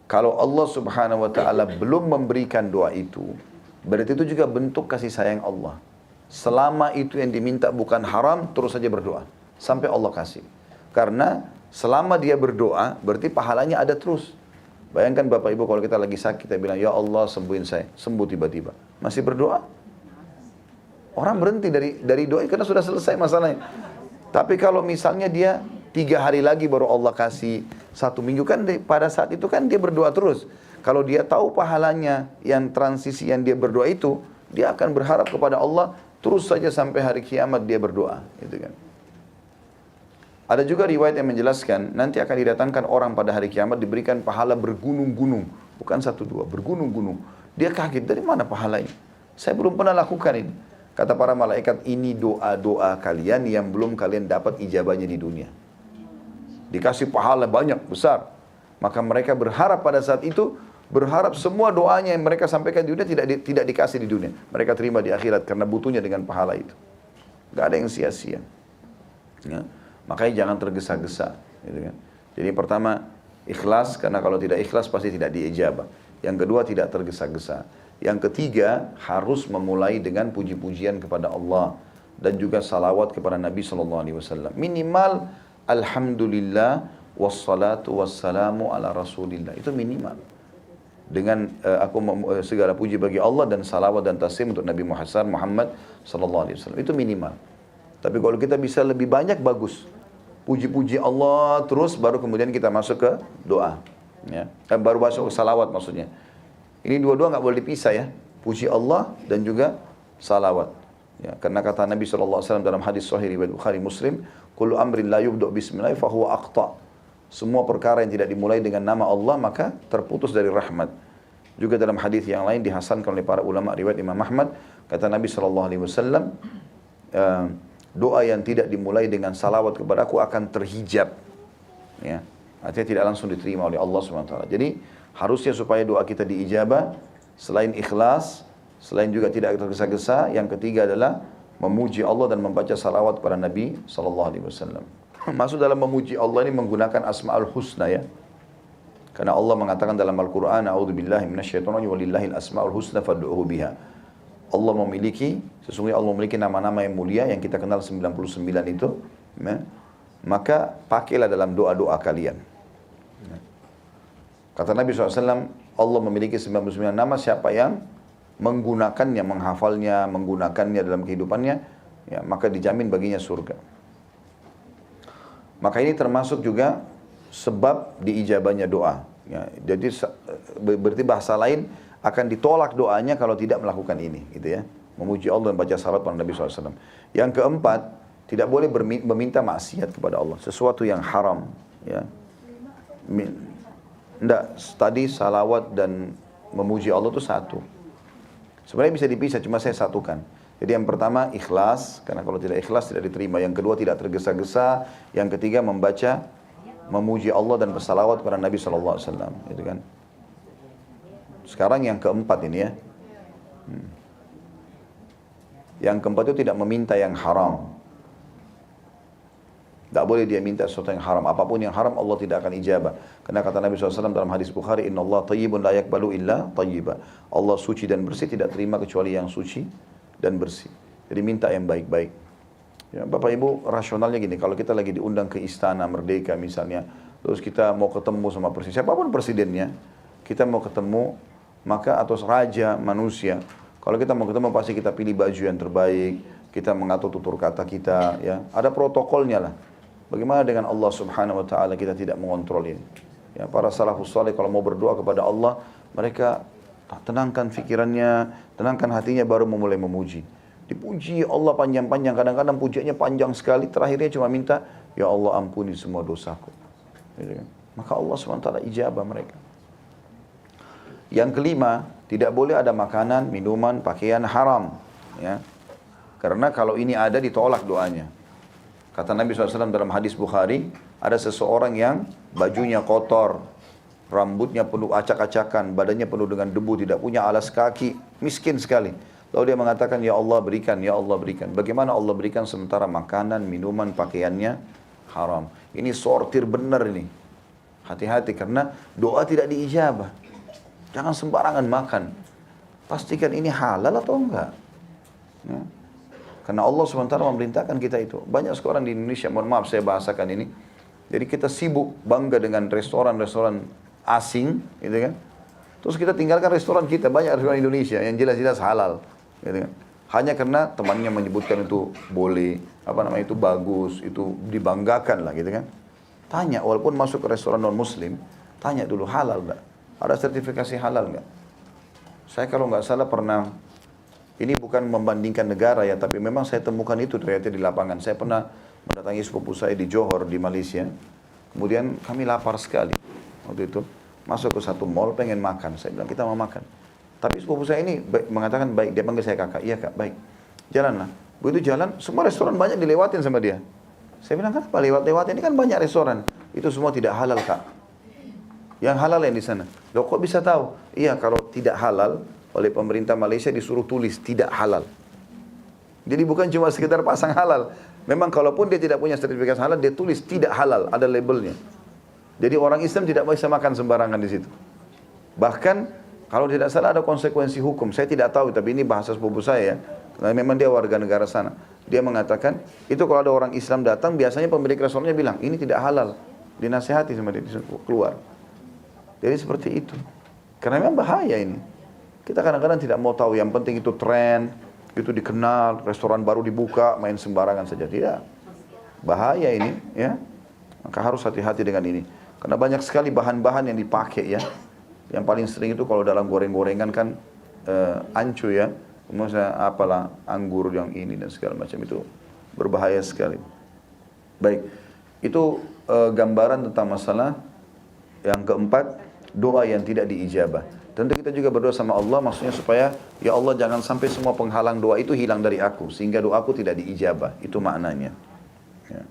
kalau Allah Subhanahu wa taala belum memberikan doa itu, berarti itu juga bentuk kasih sayang Allah. Selama itu yang diminta bukan haram, terus saja berdoa sampai Allah kasih. Karena selama dia berdoa, berarti pahalanya ada terus. Bayangkan Bapak Ibu kalau kita lagi sakit, kita bilang, ya Allah sembuhin saya. Sembuh tiba-tiba. Masih berdoa? Orang berhenti dari doa karena sudah selesai masalahnya. Tapi kalau misalnya dia 3 hari lagi baru Allah kasih, 1 minggu kan pada saat itu kan dia berdoa terus. Kalau dia tahu pahalanya yang transisi yang dia berdoa itu, dia akan berharap kepada Allah terus saja sampai hari kiamat dia berdoa. Gitu kan. Ada juga riwayat yang menjelaskan, nanti akan didatangkan orang pada hari kiamat diberikan pahala bergunung-gunung. Bukan 1, 2, bergunung-gunung. Dia kaget, dari mana pahalanya? Saya belum pernah lakukan ini. Kata para malaikat, ini doa-doa kalian yang belum kalian dapat ijabahnya di dunia. Dikasih pahala banyak, besar. Maka mereka berharap pada saat itu, berharap semua doanya yang mereka sampaikan di dunia tidak dikasih di dunia. Mereka terima di akhirat karena butuhnya dengan pahala itu. Gak ada yang sia-sia. Ya. Makanya jangan tergesa-gesa. Gitu kan. Jadi pertama, ikhlas, karena kalau tidak ikhlas pasti tidak diijabah. Yang kedua, tidak tergesa-gesa. Yang ketiga, harus memulai dengan puji-pujian kepada Allah. Dan juga salawat kepada Nabi SAW. Minimal, Alhamdulillah, wassalatu wassalamu ala Rasulillah. Itu minimal. Dengan aku segala puji bagi Allah dan salawat dan taslim untuk Nabi Muhammad SAW. Itu minimal. Tapi kalau kita bisa lebih banyak, bagus. Puji-puji Allah terus, baru kemudian kita masuk ke doa. Ya. Baru masuk ke salawat maksudnya. Ini dua-dua nggak boleh dipisah ya. Puji Allah dan juga salawat. Ya. Karena kata Nabi SAW dalam hadis sahih riwayat Bukhari Muslim, kullu amrin la yubda' bismillah fahuwa aqta'. Semua perkara yang tidak dimulai dengan nama Allah maka terputus dari rahmat. Juga dalam hadis yang lain dihasankan oleh para ulama riwayat Imam Ahmad, kata Nabi SAW, doa yang tidak dimulai dengan salawat kepada aku akan terhijab. Ya. Artinya tidak langsung diterima oleh Allah SWT. Jadi harusnya supaya doa kita diijabah, selain ikhlas, selain juga tidak tergesa-gesa, yang ketiga adalah memuji Allah dan membaca salawat kepada Nabi SAW. Masuk dalam memuji Allah ini menggunakan asma'ul husna ya. Karena Allah mengatakan dalam Al-Quran, A'udzubillahi minasyaitonir rajim, walillahil asma'ul husna fad'uhu biha. Allah memiliki, sesungguhnya Allah memiliki nama-nama yang mulia yang kita kenal 99 itu, ya, maka pakailah dalam doa-doa kalian. Ya. Kata Nabi SAW, Allah memiliki 99 nama, siapa yang menggunakannya, menghafalnya, menggunakannya dalam kehidupannya, ya, maka dijamin baginya surga. Maka ini termasuk juga sebab diijabahnya doa. Ya. Jadi berarti bahasa lain, akan ditolak doanya kalau tidak melakukan ini, gitu ya. Memuji Allah dan baca salawat pada Nabi SAW. Yang keempat, tidak boleh meminta maksiat kepada Allah, sesuatu yang haram, ya. Enggak, tadi salawat dan memuji Allah itu satu. Sebenarnya bisa dipisah, cuma saya satukan. Jadi yang pertama ikhlas, karena kalau tidak ikhlas tidak diterima. Yang kedua tidak tergesa-gesa. Yang ketiga membaca, memuji Allah dan bersalawat kepada Nabi SAW, gitu kan. Sekarang yang keempat ini ya. Yang keempat itu tidak meminta yang haram. Tak boleh dia minta sesuatu yang haram. Apapun yang haram Allah tidak akan ijabah. Karena kata Nabi SAW dalam hadis Bukhari, Inna Allah tayyibun la yakbalu illa tayyiba. Allah suci dan bersih, tidak terima kecuali yang suci dan bersih. Jadi minta yang baik-baik. Ya, Bapak Ibu rasionalnya gini, kalau kita lagi diundang ke Istana Merdeka misalnya, terus kita mau ketemu sama presiden, siapapun presidennya, kita mau ketemu, maka atau raja manusia, kalau kita mau ketemu pasti kita pilih baju yang terbaik, kita mengatur tutur kata kita, ya ada protokolnya lah. Bagaimana dengan Allah Subhanahu Wa Taala, kita tidak mengontrol ini. Ya, para salafus saleh kalau mau berdoa kepada Allah, mereka tenangkan fikirannya, tenangkan hatinya, baru memulai memuji. Dipuji Allah panjang-panjang, kadang-kadang pujiannya panjang sekali, terakhirnya cuma minta, ya Allah ampuni semua dosaku. Maka Allah SWT ijabah mereka. Yang kelima, tidak boleh ada makanan, minuman, pakaian haram. Ya. Karena kalau ini ada, ditolak doanya. Kata Nabi SAW dalam hadis Bukhari, ada seseorang yang bajunya kotor, rambutnya penuh acak-acakan, badannya penuh dengan debu, tidak punya alas kaki, miskin sekali. Lalu dia mengatakan, ya Allah berikan, ya Allah berikan. Bagaimana Allah berikan sementara makanan, minuman, pakaiannya haram? Ini sortir benar ini. Hati-hati karena doa tidak diijabah. Jangan sembarangan makan. Pastikan ini halal atau enggak. Ya. Karena Allah SWT memerintahkan kita itu. Banyak sekarang di Indonesia, mohon maaf saya bahasakan ini. Jadi kita sibuk bangga dengan restoran-restoran asing, gitu kan. Terus kita tinggalkan restoran kita, banyak restoran Indonesia yang jelas-jelas halal, gitu kan. Hanya karena temannya menyebutkan itu boleh, itu bagus, itu dibanggakan lah, gitu kan. Tanya, walaupun masuk ke restoran non-muslim, tanya dulu halal nggak? Ada sertifikasi halal nggak? Saya kalau nggak salah pernah, ini bukan membandingkan negara ya, tapi memang saya temukan itu ternyata di lapangan. Saya pernah mendatangi sepupu saya di Johor, di Malaysia. Kemudian kami lapar sekali. Waktu itu, masuk ke satu mall, pengen makan. Saya bilang, kita mau makan. Tapi sepupu saya ini mengatakan baik, dia panggil saya kakak. Iya kak, baik. Jalanlah. Begitu jalan, semua restoran banyak dilewatin sama dia. Saya bilang, kenapa lewat-lewat? Ini kan banyak restoran. Itu semua tidak halal kak. Yang halal yang di sana. Loh kok bisa tahu? Iya, kalau tidak halal, oleh pemerintah Malaysia disuruh tulis tidak halal. Jadi bukan cuma sekedar pasang halal. Memang kalaupun dia tidak punya sertifikasi halal, dia tulis tidak halal, ada labelnya. Jadi orang Islam tidak bisa makan sembarangan di situ. Bahkan kalau tidak salah ada konsekuensi hukum. Saya tidak tahu, tapi ini bahasa sepupu saya ya. Karena memang dia warga negara sana. Dia mengatakan, itu kalau ada orang Islam datang, biasanya pemilik restorannya bilang, ini tidak halal. Dinasihati sama dia, keluar. Jadi seperti itu. Karena memang bahaya ini. Kita kadang-kadang tidak mau tahu, yang penting itu tren, itu dikenal, restoran baru dibuka, main sembarangan saja. Tidak. Bahaya ini, ya. Maka harus hati-hati dengan ini. Karena banyak sekali bahan-bahan yang dipakai ya. Yang paling sering itu kalau dalam goreng-gorengan kan ancu ya. Misalnya apalah, anggur yang ini dan segala macam itu berbahaya sekali. Baik, itu gambaran tentang masalah yang keempat, doa yang tidak diijabah. Tentu kita juga berdoa sama Allah, maksudnya supaya ya Allah jangan sampai semua penghalang doa itu hilang dari aku, sehingga doaku tidak diijabah. Itu maknanya. Ya.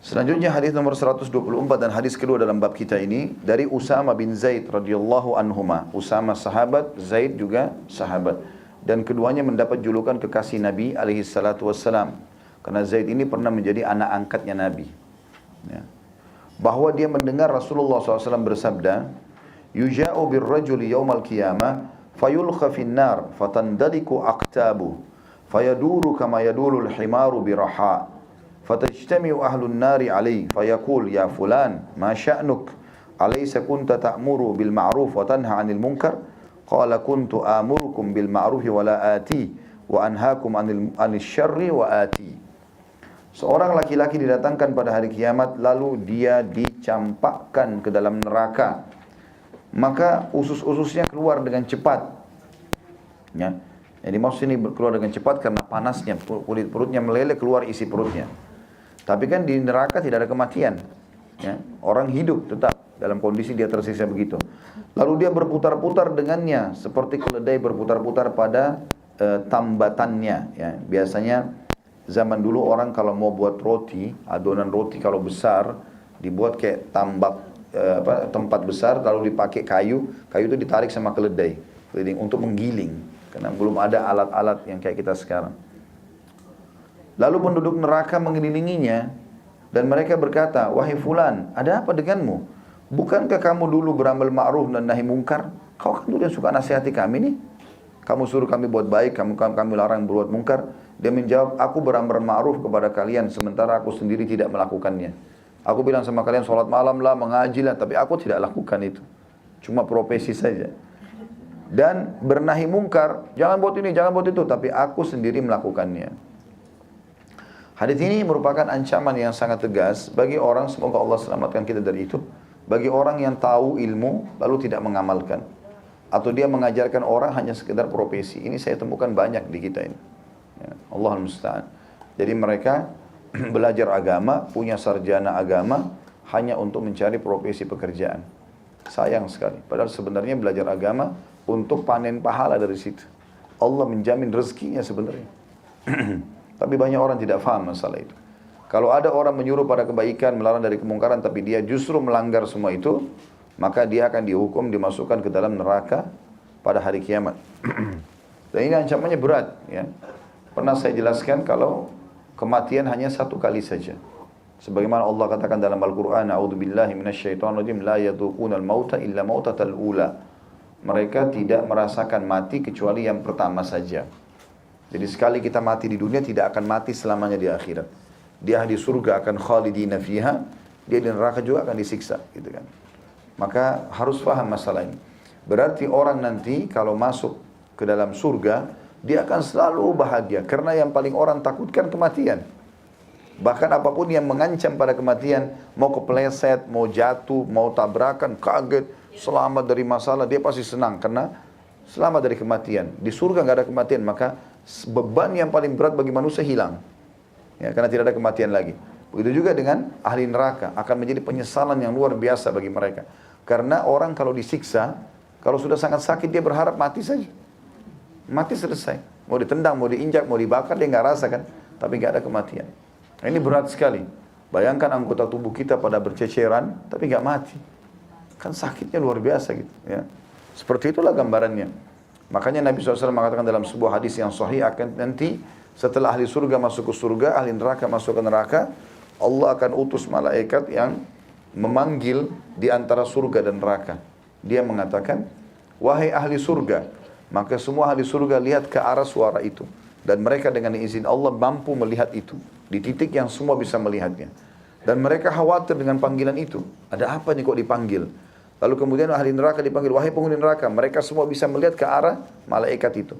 Selanjutnya hadis nomor 124 dan hadis kedua dalam bab kita ini dari Usama bin Zaid radhiyallahu anhuma. Usama sahabat, Zaid juga sahabat. Dan keduanya mendapat julukan kekasih Nabi alaihi salatu wassalam. Karena Zaid ini pernah menjadi anak angkatnya Nabi. Ya. Bahwa dia mendengar Rasulullah SAW bersabda, "Yuja'u birrajuli yawmal qiyamah fayulkha finnar fatandaliku aqtabu fayaduru kama yadulul himaru biraha." Fatajtami'u ahlun nari alaihi fayaqul ya fulan ma sya'nuk alaysa kunta ta'muru bil ma'ruf wa tanha 'anil munkar qala kuntu amurukum bil ma'rufi wa la ati wa anhaakum 'anil syarri wa ati. Seorang laki-laki didatangkan pada hari kiamat lalu dia dicampakkan ke dalam neraka, maka usus-ususnya keluar dengan cepat ya. Jadi maksud ini keluar dengan cepat karena panasnya, kulit perutnya meleleh, keluar isi perutnya. Tapi kan di neraka tidak ada kematian. Ya. Orang hidup tetap dalam kondisi dia tersiksa begitu. Lalu dia berputar-putar dengannya seperti keledai berputar-putar pada tambatannya. Ya. Biasanya zaman dulu orang kalau mau buat roti, adonan roti kalau besar dibuat kayak tempat besar lalu dipakai kayu itu ditarik sama keledai untuk menggiling. Karena belum ada alat-alat yang kayak kita sekarang. Lalu penduduk neraka mengelilinginya dan mereka berkata, "Wahai fulan, ada apa denganmu? Bukankah kamu dulu beramal ma'ruf dan nahi mungkar? Kau kan dulu yang suka nasihati kami nih. Kamu suruh kami buat baik, kami larang berbuat mungkar." Dia menjawab, "Aku beramal ma'ruf kepada kalian sementara aku sendiri tidak melakukannya. Aku bilang sama kalian sholat malam lah, mengaji lah, tapi aku tidak lakukan itu. Cuma profesi saja. Dan bernahi mungkar, jangan buat ini, jangan buat itu, tapi aku sendiri melakukannya." Hadis ini merupakan ancaman yang sangat tegas bagi orang, semoga Allah selamatkan kita dari itu, bagi orang yang tahu ilmu lalu tidak mengamalkan, atau dia mengajarkan orang hanya sekedar profesi. Ini saya temukan banyak di kita ini. Ya, Allahul musta'an. Jadi mereka belajar agama, punya sarjana agama hanya untuk mencari profesi pekerjaan. Sayang sekali. Padahal sebenarnya belajar agama untuk panen pahala dari situ. Allah menjamin rezekinya sebenarnya. Tapi banyak orang tidak faham masalah itu. Kalau ada orang menyuruh pada kebaikan, melarang dari kemungkaran, tapi dia justru melanggar semua itu, maka dia akan dihukum, dimasukkan ke dalam neraka pada hari kiamat. Dan ini ancamannya berat. Ya. Pernah saya jelaskan kalau kematian hanya satu kali saja. Sebagaimana Allah katakan dalam Al-Quran, "A'udzubillahi minasyaitonirrajim, la yadhuqunal mauta illa mautatal ula." Mereka tidak merasakan mati kecuali yang pertama saja. Jadi sekali kita mati di dunia tidak akan mati selamanya di akhirat. Dia di surga akan khalidina fiha, dia di neraka juga akan disiksa, gitu kan. Maka harus paham masalah ini. Berarti orang nanti kalau masuk ke dalam surga, dia akan selalu bahagia. Karena yang paling orang takutkan kematian. Bahkan apapun yang mengancam pada kematian, mau kepleset, mau jatuh, mau tabrakan, kaget, selamat dari masalah, dia pasti senang. Karena selamat dari kematian. Di surga nggak ada kematian, maka beban yang paling berat bagi manusia hilang. Ya, karena tidak ada kematian lagi. Begitu juga dengan ahli neraka, akan menjadi penyesalan yang luar biasa bagi mereka. Karena orang kalau disiksa, kalau sudah sangat sakit, dia berharap mati saja. Mati selesai. Mau ditendang, mau diinjak, mau dibakar, dia nggak rasakan. Tapi nggak ada kematian. Nah, ini berat sekali. Bayangkan anggota tubuh kita pada berceceran, tapi nggak mati. Kan sakitnya luar biasa gitu. Ya. Seperti itulah gambarannya. Makanya Nabi SAW mengatakan dalam sebuah hadis yang sahih, akan nanti setelah ahli surga masuk ke surga, ahli neraka masuk ke neraka, Allah akan utus malaikat yang memanggil di antara surga dan neraka. Dia mengatakan, wahai ahli surga, maka semua ahli surga lihat ke arah suara itu. Dan mereka dengan izin Allah mampu melihat itu. Di titik yang semua bisa melihatnya. Dan mereka khawatir dengan panggilan itu. Ada apa nih kok dipanggil? Lalu kemudian ahli neraka dipanggil, wahai penghuni neraka. Mereka semua bisa melihat ke arah malaikat itu.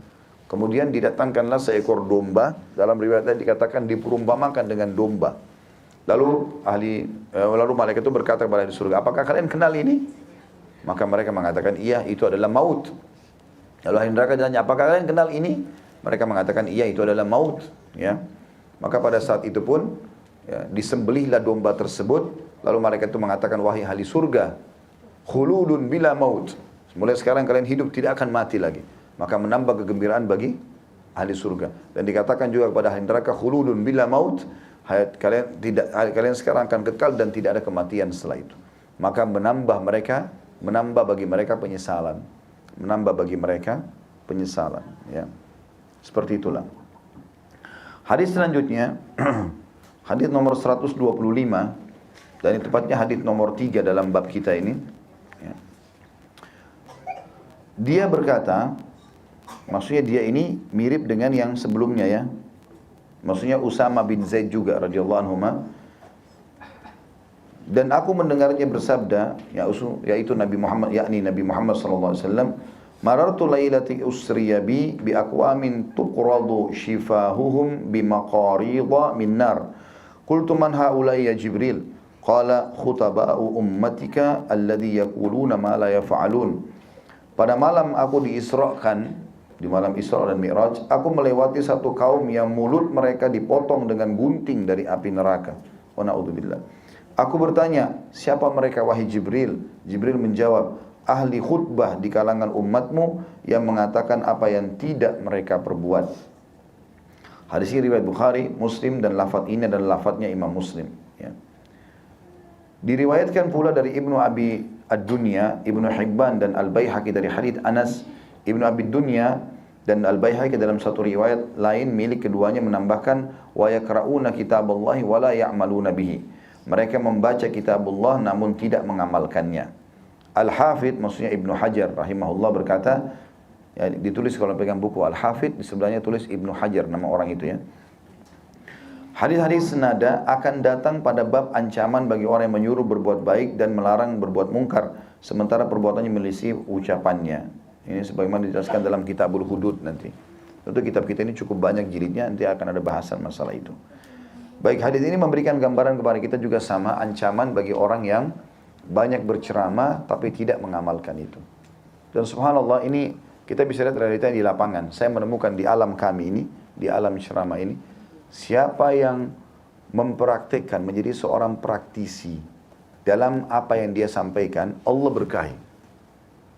Kemudian didatangkanlah seekor domba. Dalam riwayatnya dikatakan diperumpamakan dengan domba. Lalu malaikat itu berkata kepada ahli surga, apakah kalian kenal ini? Maka mereka mengatakan, iya, itu adalah maut. Lalu ahli neraka ditanya, apakah kalian kenal ini? Mereka mengatakan, iya, itu adalah maut. Ya. Maka pada saat itu pun ya, disembelihlah domba tersebut. Lalu malaikat itu mengatakan, wahai ahli surga, khuludun bila maut. Mulai sekarang kalian hidup tidak akan mati lagi. Maka menambah kegembiraan bagi ahli surga. Dan dikatakan juga kepada ahli neraka, khuludun bila maut. Kalian sekarang akan kekal dan tidak ada kematian setelah itu. Maka menambah bagi mereka penyesalan. Menambah bagi mereka penyesalan. Ya. Seperti itulah. Hadis selanjutnya, hadis nomor 125, dan tepatnya hadis nomor 3 dalam bab kita ini. Ya. Dia berkata, maksudnya dia ini mirip dengan yang sebelumnya ya. Maksudnya Usama bin Zaid juga radhiyallahu anhu. Dan aku mendengarnya bersabda, yaitu Nabi Muhammad, yakni Nabi Muhammad sallallahu alaihi wasallam, marartu lailati usriya bi aqwamin tuqradu shifahuhum bi maqarida min nar. Qultu man haula'i ya Jibril? Qala khutaba'u ummatika alladhi yaquluna ma la yaf'alun. Pada malam aku diisrakan, di malam Isra dan Mi'raj, aku melewati satu kaum yang mulut mereka dipotong dengan gunting dari api neraka. Wa na'udzubillah. Aku bertanya, siapa mereka wahai Jibril? Jibril menjawab, ahli khutbah di kalangan umatmu yang mengatakan apa yang tidak mereka perbuat. Hadis ini riwayat Bukhari, Muslim, dan lafaz ini adalah lafaznya Imam Muslim. Ya. Diriwayatkan pula dari Ibnu Abi Ad-Dunya, Ibnu Hibban dan Al-Baihaqi dari hadits Anas. Ibnu Abi Dunya dan Al-Baihaqi dalam satu riwayat lain milik keduanya menambahkan, wa yaqra'una kitaballahi wa la ya'maluna bihi. Mereka membaca kitabullah namun tidak mengamalkannya. Al-Hafidh, maksudnya Ibnu Hajar rahimahullah berkata, ya, ditulis kalau pegang buku Al-Hafidh, di sebelahnya tulis Ibnu Hajar, nama orang itu ya. Hadis-hadis senada akan datang pada bab ancaman bagi orang yang menyuruh berbuat baik dan melarang berbuat mungkar, sementara perbuatannya menyelisih ucapannya. Ini sebagaimana dijelaskan dalam Kitabul Hudud nanti. Tentu kitab kita ini cukup banyak jilidnya, nanti akan ada bahasan masalah itu. Baik, hadis ini memberikan gambaran kepada kita juga sama ancaman bagi orang yang banyak berceramah tapi tidak mengamalkan itu. Dan subhanallah ini kita bisa lihat realitanya di lapangan. Saya menemukan di alam kami ini, di alam ceramah ini, siapa yang mempraktikkan menjadi seorang praktisi dalam apa yang dia sampaikan, Allah berkahi.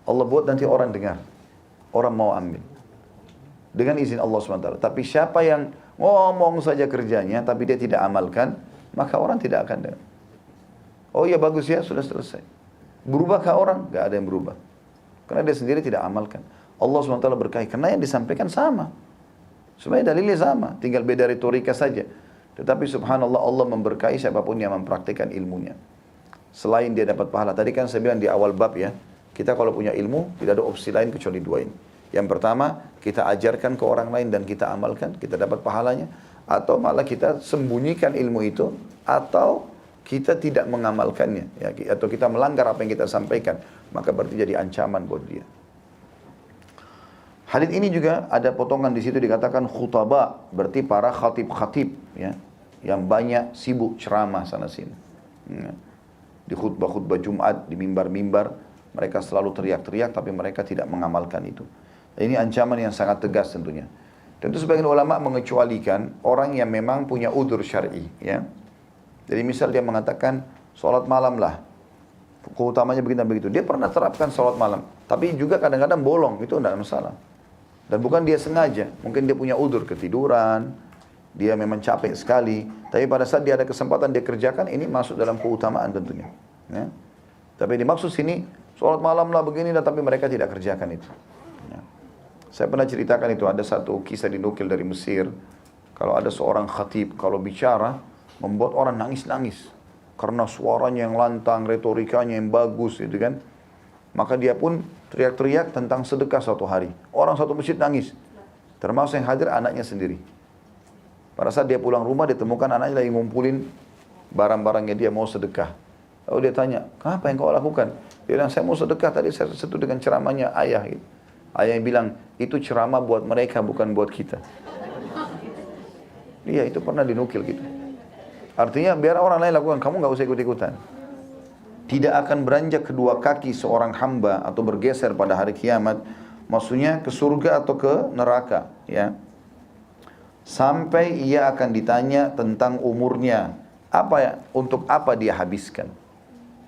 Allah buat nanti orang dengar, orang mau ambil dengan izin Allah SWT. Tapi siapa yang ngomong saja kerjanya tapi dia tidak amalkan, maka orang tidak akan dengar. Oh iya bagus ya, sudah selesai. Berubahkah orang? Gak ada yang berubah. Karena dia sendiri tidak amalkan. Allah SWT berkahi karena yang disampaikan sama. Sebenarnya dalilnya sama, tinggal beda retorika saja. Tetapi subhanallah Allah memberkahi siapapun yang mempraktikkan ilmunya. Selain dia dapat pahala. Tadi kan saya bilang di awal bab ya, kita kalau punya ilmu tidak ada opsi lain kecuali dua ini. Yang pertama, kita ajarkan ke orang lain dan kita amalkan, kita dapat pahalanya. Atau malah kita sembunyikan ilmu itu, atau kita tidak mengamalkannya, ya, atau kita melanggar apa yang kita sampaikan, maka berarti jadi ancaman buat dia. Hadits ini juga ada potongan di situ dikatakan khutaba, berarti para khatib-khatib, ya, yang banyak sibuk ceramah sana sini. Ya. Di khutbah-khutbah Jumat, di mimbar-mimbar, mereka selalu teriak-teriak, tapi mereka tidak mengamalkan itu. Ini ancaman yang sangat tegas tentunya. Tentu sebagian ulama mengecualikan orang yang memang punya udzur syar'i, ya. Jadi misal dia mengatakan sholat malam lah, keutamanya begini dan begitu. Dia pernah terapkan sholat malam, tapi juga kadang-kadang bolong, itu tidak masalah. Dan bukan dia sengaja, mungkin dia punya udzur ketiduran, dia memang capek sekali, tapi pada saat dia ada kesempatan dia kerjakan, ini masuk dalam keutamaan tentunya. Ya. Tapi dimaksud sini, sholat malam lah begini, tapi mereka tidak kerjakan itu. Ya. Saya pernah ceritakan itu, ada satu kisah dinukil dari Mesir, kalau ada seorang khatib, kalau bicara, membuat orang nangis-nangis. Karena suaranya yang lantang, retorikanya yang bagus, gitu kan. Maka dia pun teriak-teriak tentang sedekah suatu hari. Orang satu masjid nangis. Termasuk yang hadir anaknya sendiri. Pada saat dia pulang rumah, dia temukan anaknya lagi ngumpulin barang-barangnya dia mau sedekah. Lalu dia tanya, apa yang kau lakukan? Dia bilang, saya mau sedekah, tadi saya setuju dengan ceramahnya ayah. Gitu. Ayah yang bilang, itu ceramah buat mereka, bukan buat kita. Iya, itu pernah dinukil gitu. Artinya, biar orang lain lakukan, kamu nggak usah ikut-ikutan. Tidak akan beranjak kedua kaki seorang hamba atau bergeser pada hari kiamat, maksudnya ke surga atau ke neraka, ya. Sampai ia akan ditanya tentang umurnya, untuk apa dia habiskan.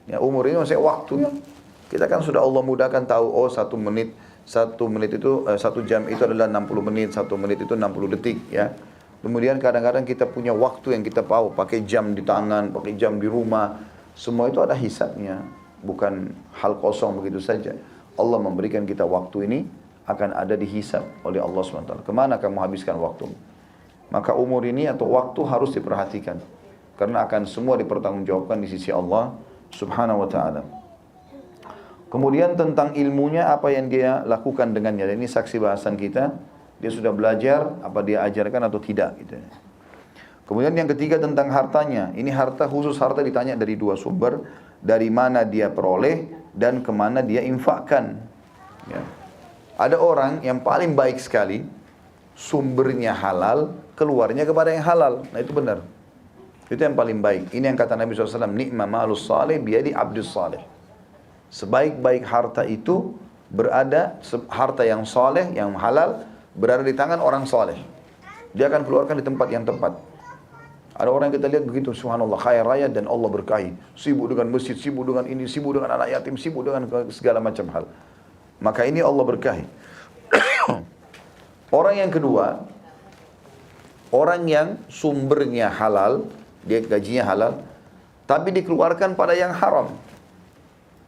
Ya, umur ini maksudnya waktunya. Kita kan sudah Allah mudahkan tahu, oh 1 menit itu 1 jam itu adalah 60 menit, 1 menit itu 60 detik, ya. Kemudian kadang-kadang kita punya waktu yang kita tahu, pakai jam di tangan, pakai jam di rumah. Semua itu ada hisabnya, bukan hal kosong begitu saja. Allah memberikan kita waktu ini akan ada dihisab oleh Allah SWT. Kemana kamu habiskan waktu? Maka umur ini atau waktu harus diperhatikan. Karena akan semua dipertanggungjawabkan di sisi Allah Subhanahu wa ta'ala. Kemudian tentang ilmunya, apa yang dia lakukan dengannya. Dan ini saksi bahasan kita. Dia sudah belajar, apa dia ajarkan atau tidak. Gitu. Kemudian yang ketiga tentang hartanya. Ini harta, khusus harta ditanya dari 2 sumber. Dari mana dia peroleh dan kemana dia infakkan. Ya. Ada orang yang paling baik sekali, sumbernya halal, keluarnya kepada yang halal. Nah itu benar. Itu yang paling baik. Ini yang kata Nabi SAW, ni'ma ma'alus salih biyadi abdus salih. Sebaik-baik harta itu berada, harta yang saleh, yang halal, berada di tangan orang saleh. Dia akan keluarkan di tempat yang tepat. Ada orang yang kita lihat begitu, subhanallah, kaya raya dan Allah berkahi. Sibuk dengan masjid, sibuk dengan ini, sibuk dengan anak yatim, sibuk dengan segala macam hal. Maka ini Allah berkahi. Orang yang kedua, orang yang sumbernya halal, dia gajinya halal, tapi dikeluarkan pada yang haram.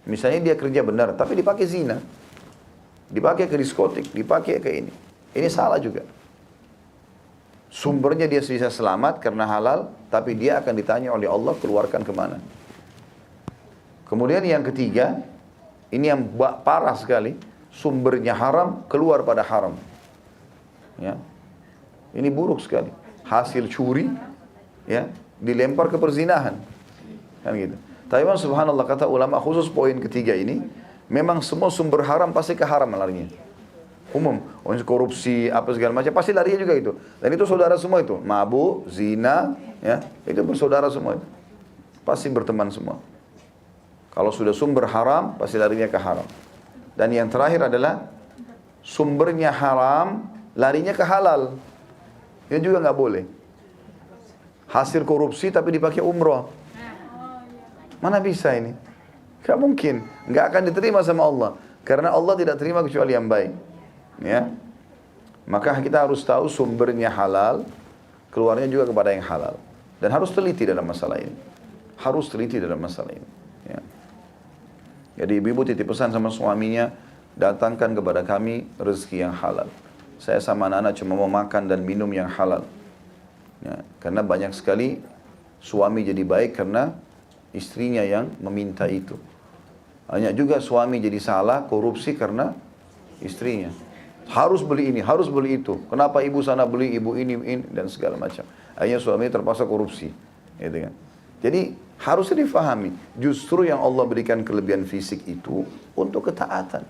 Misalnya dia kerja benar, tapi dipakai zina. Dipakai ke diskotik, dipakai ke ini. Ini salah juga. Sumbernya dia bisa selamat karena halal, tapi dia akan ditanya oleh Allah keluarkan kemana. Kemudian yang ketiga, ini yang parah sekali, sumbernya haram, keluar pada haram. Ya. Ini buruk sekali. Hasil curi, ya, dilempar ke perzinahan. Kan gitu. Tapi subhanallah, kata ulama khusus poin ketiga ini, memang semua sumber haram pasti ke haram larinya. Umum, korupsi, apa segala macam, pasti larinya juga itu. Dan itu saudara semua itu, mabuk, zina, ya, itu bersaudara semua itu. Pasti berteman semua. Kalau sudah sumber haram, pasti larinya ke haram. Dan yang terakhir adalah sumbernya haram, larinya ke halal. Ini juga nggak boleh. Hasil korupsi tapi dipakai umroh. Mana bisa ini? Gak mungkin, nggak akan diterima sama Allah. Karena Allah tidak terima kecuali yang baik. Ya, maka kita harus tahu sumbernya halal, keluarnya juga kepada yang halal, dan harus teliti dalam masalah ini. Harus teliti dalam masalah ini. Ya. Jadi ibu-ibu titip pesan sama suaminya, datangkan kepada kami rezeki yang halal. Saya sama anak-anak cuma mau makan dan minum yang halal. Ya, karena banyak sekali suami jadi baik karena istrinya yang meminta itu. Banyak juga suami jadi salah, korupsi karena istrinya. Harus beli ini, harus beli itu. Kenapa ibu sana beli, ibu ini dan segala macam. Akhirnya suami terpaksa korupsi. Gitu kan. Jadi harusnya difahami, justru yang Allah berikan kelebihan fisik itu untuk ketaatan,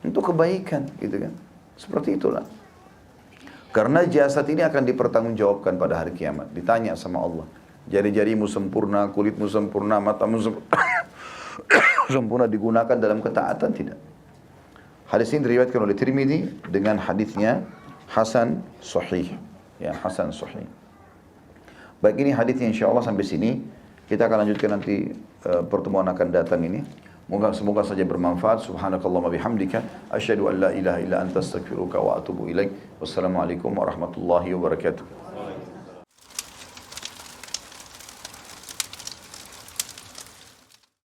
untuk kebaikan, gitu kan. Seperti itulah. Karena jasad ini akan dipertanggungjawabkan pada hari kiamat. Ditanya sama Allah. Jari-jarimu sempurna, kulitmu sempurna, matamu sempurna digunakan dalam ketaatan tidak. Hadis ini diriwayatkan oleh Tirmidzi dengan hadisnya Hasan Sahih. Ya, Hasan Sahih. Baik, ini hadisnya insyaAllah sampai sini. Kita akan lanjutkan nanti pertemuan akan datang ini. Semoga saja bermanfaat. Subhanakallahumma bihamdika asyhadu an la ilaha illa anta astaghfiruka wa atubu ilaik. Wassalamualaikum warahmatullahi wabarakatuh.